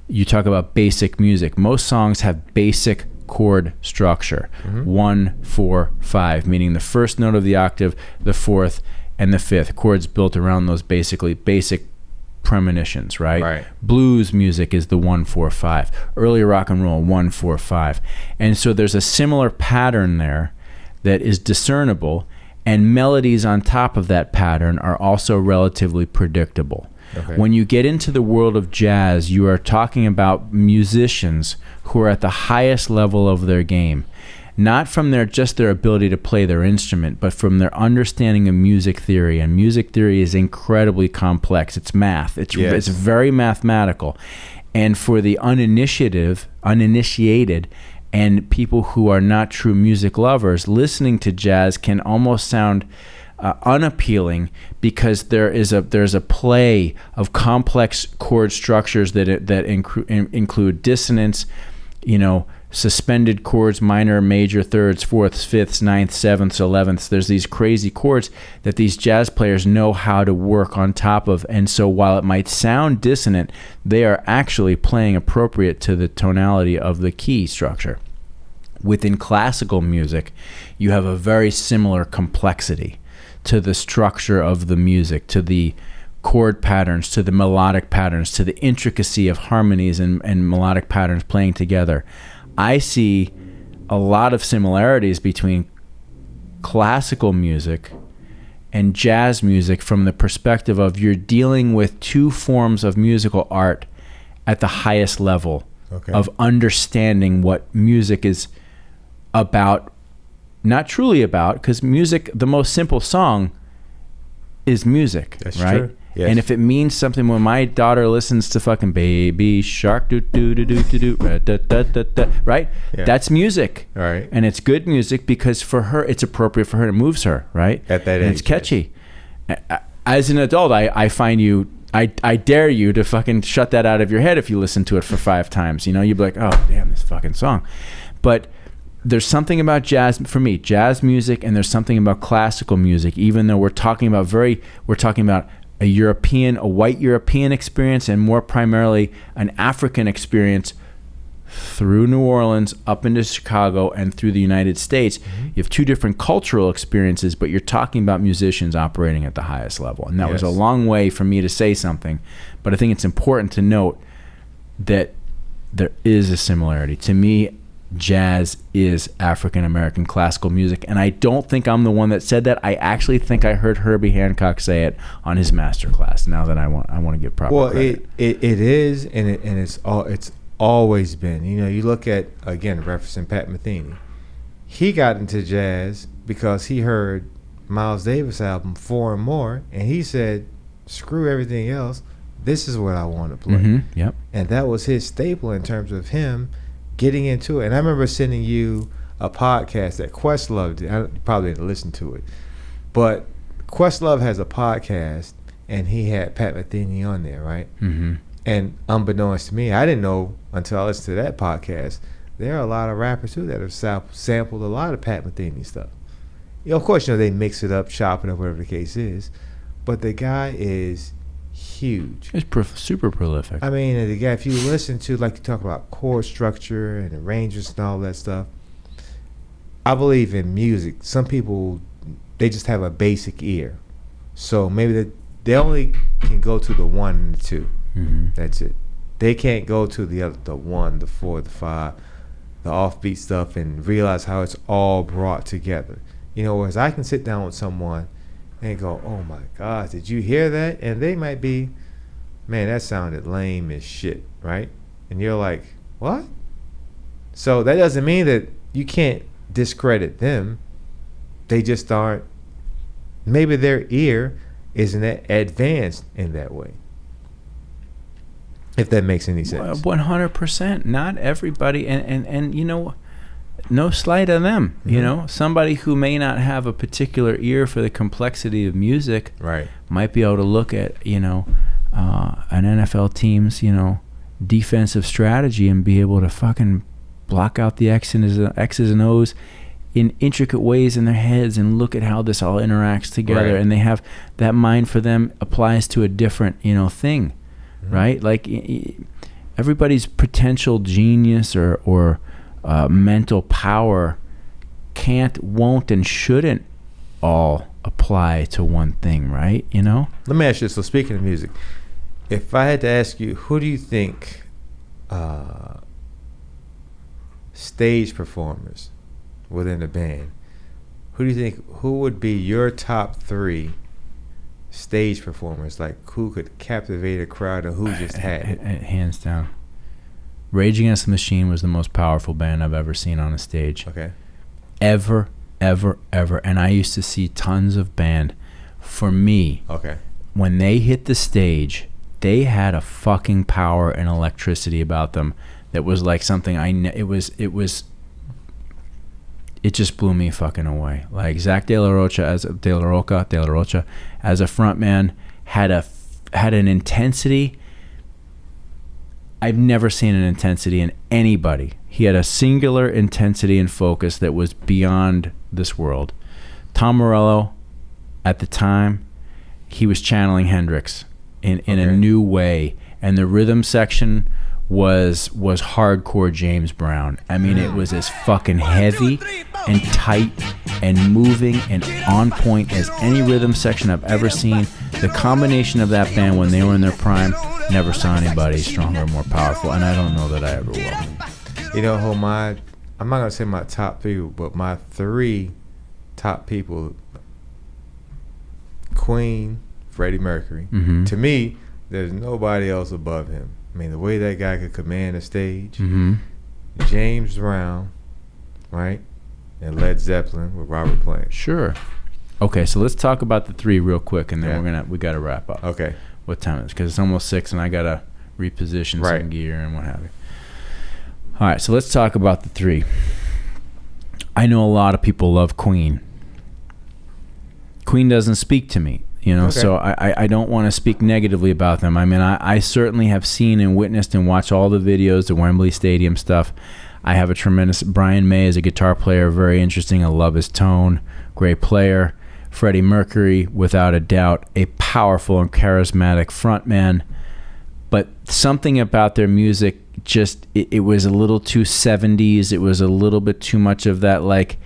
you talk about basic music, most songs have basic chord structure, 1, 4, 5, meaning the first note of the octave, the fourth, and the fifth. Chords built around those basic premonitions, right? Blues music is the 1, 4, 5. Early rock and roll, 1, 4, 5. And so there's a similar pattern there that is discernible, and melodies on top of that pattern are also relatively predictable. When you get into the world of jazz, you are talking about musicians who are at the highest level of their game, not from just their ability to play their instrument, but from their understanding of music theory. And music theory is incredibly complex. It's math. It's very mathematical. And for the uninitiated and people who are not true music lovers, listening to jazz can almost sound unappealing, because there's a play of complex chord structures that include dissonance, you know, suspended chords, minor, major, thirds, fourths, fifths, ninths, sevenths, 11ths. There's these crazy chords that these jazz players know how to work on top of. And so while it might sound dissonant, they are actually playing appropriate to the tonality of the key structure. Within classical music, you have a very similar complexity to the structure of the music, to the chord patterns, to the melodic patterns, to the intricacy of harmonies and melodic patterns playing together. I see a lot of similarities between classical music and jazz music from the perspective of you're dealing with two forms of musical art at the highest level of understanding what music is about, not truly about, because music, the most simple song is music. That's right? True. Yes. And if it means something, when my daughter listens to fucking Baby Shark, do do do do do do, da da da da, right? Yeah. That's music, right? And it's good music because for her, it's appropriate for her. It moves her, right? At that age, and it's catchy. Yes. As an adult, I find you, I dare you to fucking shut that out of your head if you listen to it for 5 times. You know, you'd be like, oh damn, this fucking song. But there's something about jazz, for me, jazz music, and there's something about classical music, even though we're talking about a white European experience, and more primarily an African experience through New Orleans, up into Chicago, and through the United States. You have two different cultural experiences, but you're talking about musicians operating at the highest level. And that was a long way for me to say something, but I think it's important to note that there is a similarity. To me, jazz is African American classical music, and I don't think I'm the one that said that. I actually think I heard Herbie Hancock say it on his master class. Now that I want to give proper credit. It is, and it's always been. You know, you look at, again, referencing Pat Metheny. He got into jazz because he heard Miles Davis' album 4 and More, and he said, "Screw everything else. This is what I want to play." Yep. And that was his staple in terms of him getting into it. And I remember sending you a podcast that Questlove did. I probably didn't listen to it, but Questlove has a podcast, and he had Pat Metheny on there, right? And unbeknownst to me, I didn't know until I listened to that podcast, there are a lot of rappers too that have sampled a lot of Pat Metheny stuff. You know, of course, you know, they mix it up, chop it up, whatever the case is, but the guy is huge. It's super prolific. I mean, the guy, if you listen to, like, you talk about chord structure and arrangements and all that stuff, I believe in music, some people, they just have a basic ear. So maybe they only can go to the 1 and the 2. That's it. They can't go to the other, the 1, the 4, the 5, the offbeat stuff, and realize how it's all brought together. You know, whereas I can sit down with someone and go, "Oh my gosh, did you hear that?" And they might be, "Man, that sounded lame as shit," right? And you're like, "What?" So that doesn't mean that you can't discredit them. They just aren't, maybe their ear isn't advanced in that way. If that makes any sense. 100%. Not everybody, and you know, no slight on them. You know, somebody who may not have a particular ear for the complexity of music, right, might be able to look at, you know, an NFL team's, you know, defensive strategy and be able to fucking block out the X's and O's in intricate ways in their heads and look at how this all interacts together. And they have that mind for them applies to a different, you know, thing. Right? Like everybody's potential genius or mental power can't, won't, and shouldn't all apply to one thing, right? You know? Let me ask you, so speaking of music, if I had to ask you, who do you think stage performers within a band, who would be your top 3 stage performers, like who could captivate a crowd and who just had it? Hands down, Rage Against the Machine was the most powerful band I've ever seen on a stage. Okay. Ever. And I used to see tons of band. For me, when they hit the stage, they had a fucking power and electricity about them that was like something it just blew me fucking away. Like Zach De La Rocha as a frontman had an intensity. I've never seen an intensity in anybody. He had a singular intensity and focus that was beyond this world. Tom Morello, at the time, he was channeling Hendrix in a new way, and the rhythm section was hardcore James Brown. I mean, it was as fucking heavy and tight and moving and on point as any rhythm section I've ever seen. The combination of that band when they were in their prime, never saw anybody stronger or more powerful, and I don't know that I ever will. You know who I'm not gonna say my top 3, but my 3 top people: Queen, Freddie Mercury. To me, there's nobody else above him. I mean, the way that guy could command a stage. James Brown, right? And Led Zeppelin with Robert Plant. Sure. Okay, so let's talk about the 3 real quick, and then we got to wrap up. Okay. What time is it? Because it's almost 6, and I got to reposition some gear and what have you. All right, so let's talk about the 3. I know a lot of people love Queen. Queen doesn't speak to me. You know, so I don't want to speak negatively about them. I mean, I certainly have seen and witnessed and watched all the videos, the Wembley Stadium stuff. I have a tremendous... Brian May is a guitar player, very interesting. I love his tone. Great player. Freddie Mercury, without a doubt, a powerful and charismatic frontman. But something about their music it was a little too 70s. It was a little bit too much of that, like,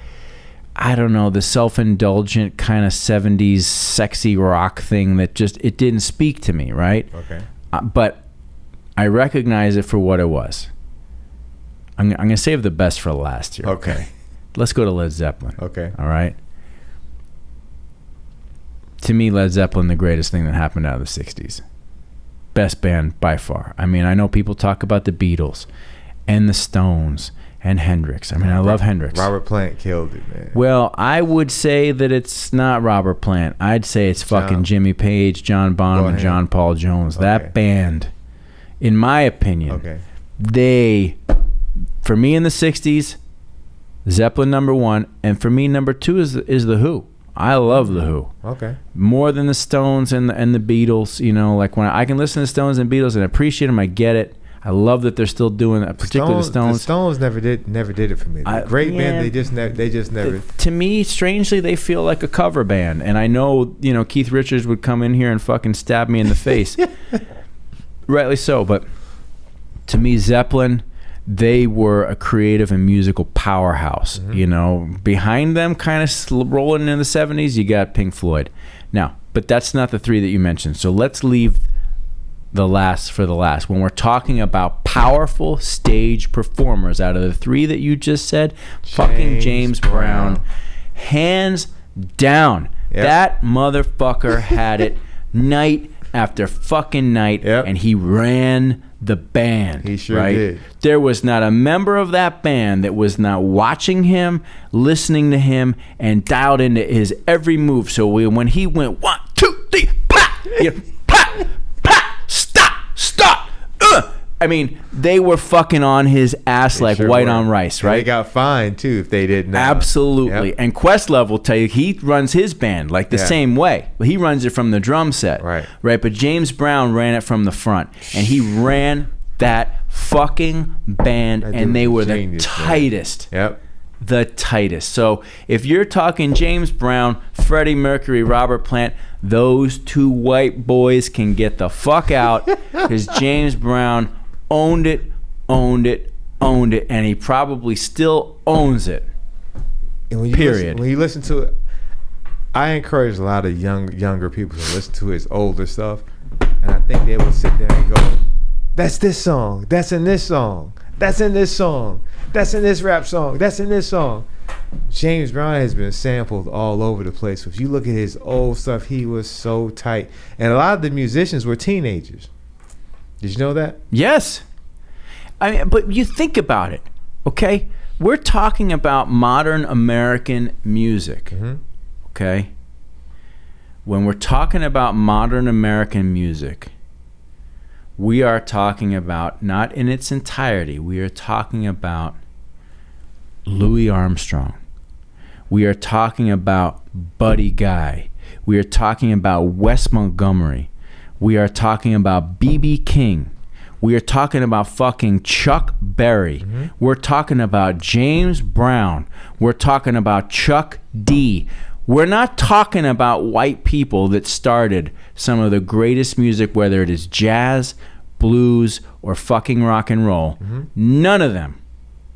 I don't know, the self-indulgent kind of 70s sexy rock thing that just, it didn't speak to me, right? Okay. But I recognize it for what it was. I'm going to save the best for last here. Okay. Let's go to Led Zeppelin. Okay. All right. To me, Led Zeppelin, the greatest thing that happened out of the 60s. Best band by far. I mean, I know people talk about the Beatles and the Stones and Hendrix. I mean, I love Hendrix. Robert Plant killed it, man. Well, I would say that it's not Robert Plant. I'd say it's fucking Jimmy Page, John Bonham, and John Paul Jones. Okay. That band, in my opinion, they, for me in the 60s, Zeppelin #1, and for me #2 is the Who. I love the Who. Okay. More than the Stones and the Beatles. You know, like when I can listen to Stones and Beatles and appreciate them, I get it. I love that they're still doing that, particularly the Stones. The Stones never did it for me. Great band, they just never. To me, strangely, they feel like a cover band, and I know, you know, Keith Richards would come in here and fucking stab me in the face, rightly so. But to me, Zeppelin, they were a creative and musical powerhouse. Mm-hmm. You know, behind them, kind of rolling in the 70s, you got Pink Floyd. Now, but that's not the three that you mentioned. So let's leave the last for the last. When we're talking about powerful stage performers, out of the three that you just said, fucking James Brown, hands down. Yep. That motherfucker had it night after fucking night, and he ran the band. He sure did. There was not a member of that band that was not watching him, listening to him, and dialed into his every move. So when he went 1, 2, 3, pop, pop, stop. I mean, they were fucking on his ass like white on rice, right? And they got fined too if they didn't. Absolutely. Yep. And Questlove will tell you he runs his band like the same way. He runs it from the drum set, right? But James Brown ran it from the front, and he ran that fucking band, and they were the tightest. Yep. The tightest. So if you're talking James Brown, Freddie Mercury, Robert Plant, those two white boys can get the fuck out, because James Brown owned it, and he probably still owns it. And when you listen to it, I encourage a lot of younger people to listen to his older stuff, and I think they will sit there and go, that's this song, that's in this song, that's in this song, that's in this rap song, that's in this song. James Brown has been sampled all over the place. If you look at his old stuff, he was so tight. And a lot of the musicians were teenagers. Did you know that? Yes. I mean, but you think about it, okay? We're talking about modern American music, okay? When we're talking about modern American music, we are talking about, not in its entirety, we are talking about Louis Armstrong. We are talking about Buddy Guy. We are talking about Wes Montgomery. We are talking about B.B. King. We are talking about fucking Chuck Berry. We're talking about James Brown. We're talking about Chuck D. We're not talking about white people that started some of the greatest music, whether it is jazz, blues, or fucking rock and roll. None of them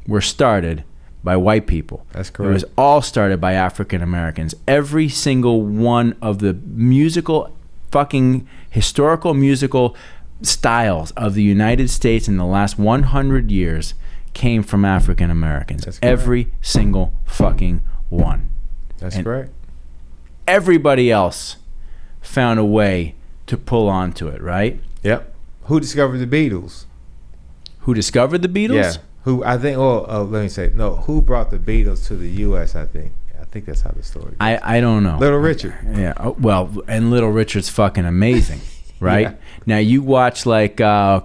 were started by white people. That's correct. It was all started by African Americans. Every single one of the historical musical styles of the United States in the last 100 years came from African Americans. Every single fucking one. That's correct. Everybody else found a way to pull onto it, right? Yep. Who discovered the Beatles? Who discovered the Beatles? Yeah. Who who brought the Beatles to the U.S., I think that's how the story goes. I don't know. Little Richard. Yeah. Well, and Little Richard's fucking amazing, right? Yeah. Now, you watch like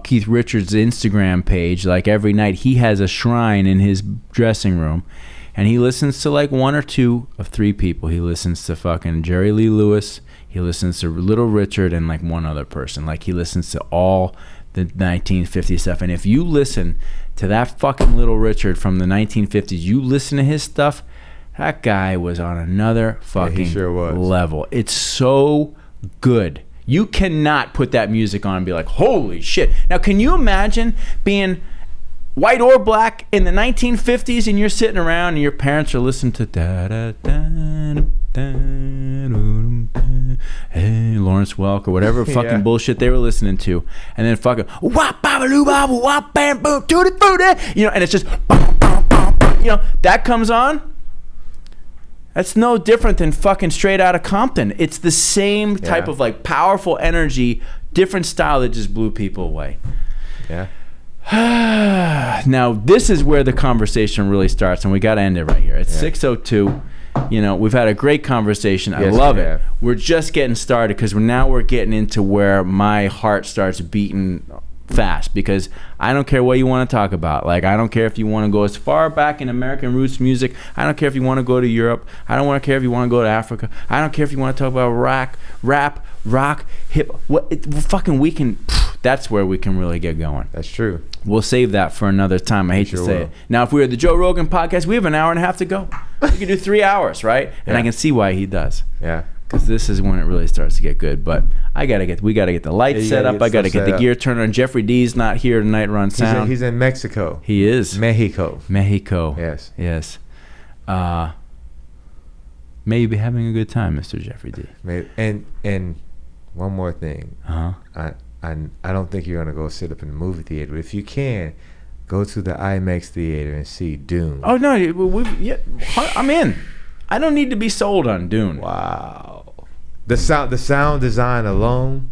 Keith Richards' Instagram page, like every night he has a shrine in his dressing room, and he listens to like one or two of three people. He listens to fucking Jerry Lee Lewis, he listens to Little Richard, and like one other person. Like he listens to all the 1950s stuff. And if you listen to that fucking Little Richard from the 1950s, you listen to his stuff, that guy was on another fucking level. It's so good. You cannot put that music on and be like, holy shit. Now, can you imagine being white or black, in the 1950s, and you're sitting around and your parents are listening to da da da da hey Lawrence Welk or whatever fucking bullshit they were listening to, and then fucking wop babaloo babu wop bam boom tutti frutti, and it's just that comes on. That's no different than fucking Straight Outta Compton. It's the same type of like powerful energy, different style that just blew people away. Yeah. Now this is where the conversation really starts, and we got to end it right here. It's 6:02. We've had a great conversation. I love it. We're just getting started because we're getting into where my heart starts beating fast, because I don't care what you want to talk about. Like, I don't care if you want to go as far back in American roots music. I don't care if you want to go to Europe. I don't want to care if you want to go to Africa. I don't care if you want to talk about rap, rock, hip. We can. That's where we can really get going. That's true. We'll save that for another time. I hate to say it. Now, if we were the Joe Rogan podcast, we have an hour and a half to go. We can do 3 hours, right? And I can see why he does. Yeah. Because this is when it really starts to get good. But we got to get the lights set up. I got to get the gear turned on. Jeffrey D's not here tonight. Run sound. He's in Mexico. He is. Mexico. Yes. May you be having a good time, Mr. Jeffrey D. And one more thing. I don't think you're gonna go sit up in the movie theater, but if you can, go to the IMAX theater and see Dune. Oh no, I'm in. I don't need to be sold on Dune. Wow. The sound design alone.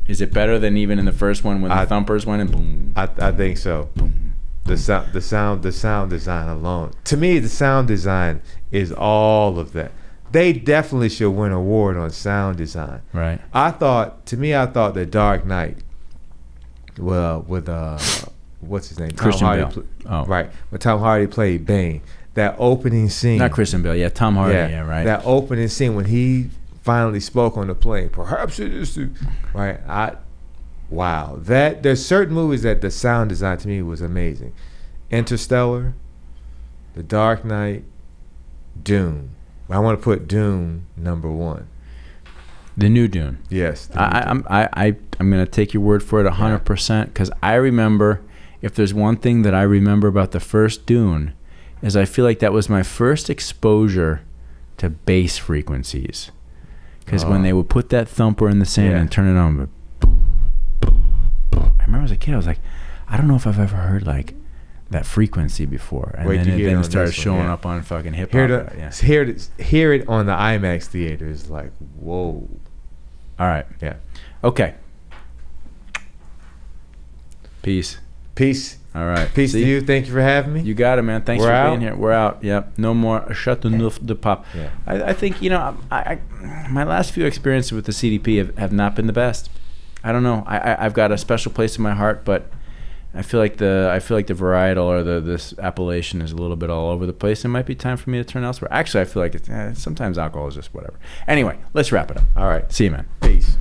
Is it better than even in the first one when the thumpers went and boom? I think so. Boom. The sound design alone. To me, the sound design is all of that. They definitely should win an award on sound design. Right. I thought The Dark Knight, well, with what's his name? Christian Bale. Right. When Tom Hardy played Bane, that opening scene. Not Christian Bale. Yeah, Tom Hardy. Yeah, right. That opening scene when he finally spoke on the plane. Perhaps it is right. Wow. There's certain movies that the sound design to me was amazing. Interstellar, The Dark Knight, Dune. I want to put Dune number 1. The new Dune. Yes. I'm gonna take your word for it 100%, because I remember, if there's one thing that I remember about the first Dune, is I feel like that was my first exposure to bass frequencies. Because when they would put that thumper in the sand and turn it on, I remember as a kid I was like, I don't know if I've ever heard like that frequency before, and then it started showing up on fucking hip hop. Hear it on the IMAX theater is like, whoa. All right. Yeah. Okay. Peace. All right. Peace to you. Thank you for having me. You got it, man. Thanks for being here. We're out. Yep. No more Chateau Neuf de Pape. Yeah. I think I my last few experiences with the CDP have not been the best. I don't know. I've got a special place in my heart, but I feel like the varietal or this appellation is a little bit all over the place. It might be time for me to turn elsewhere. Actually, I feel like sometimes alcohol is just whatever. Anyway, let's wrap it up. All right. See you, man. Peace.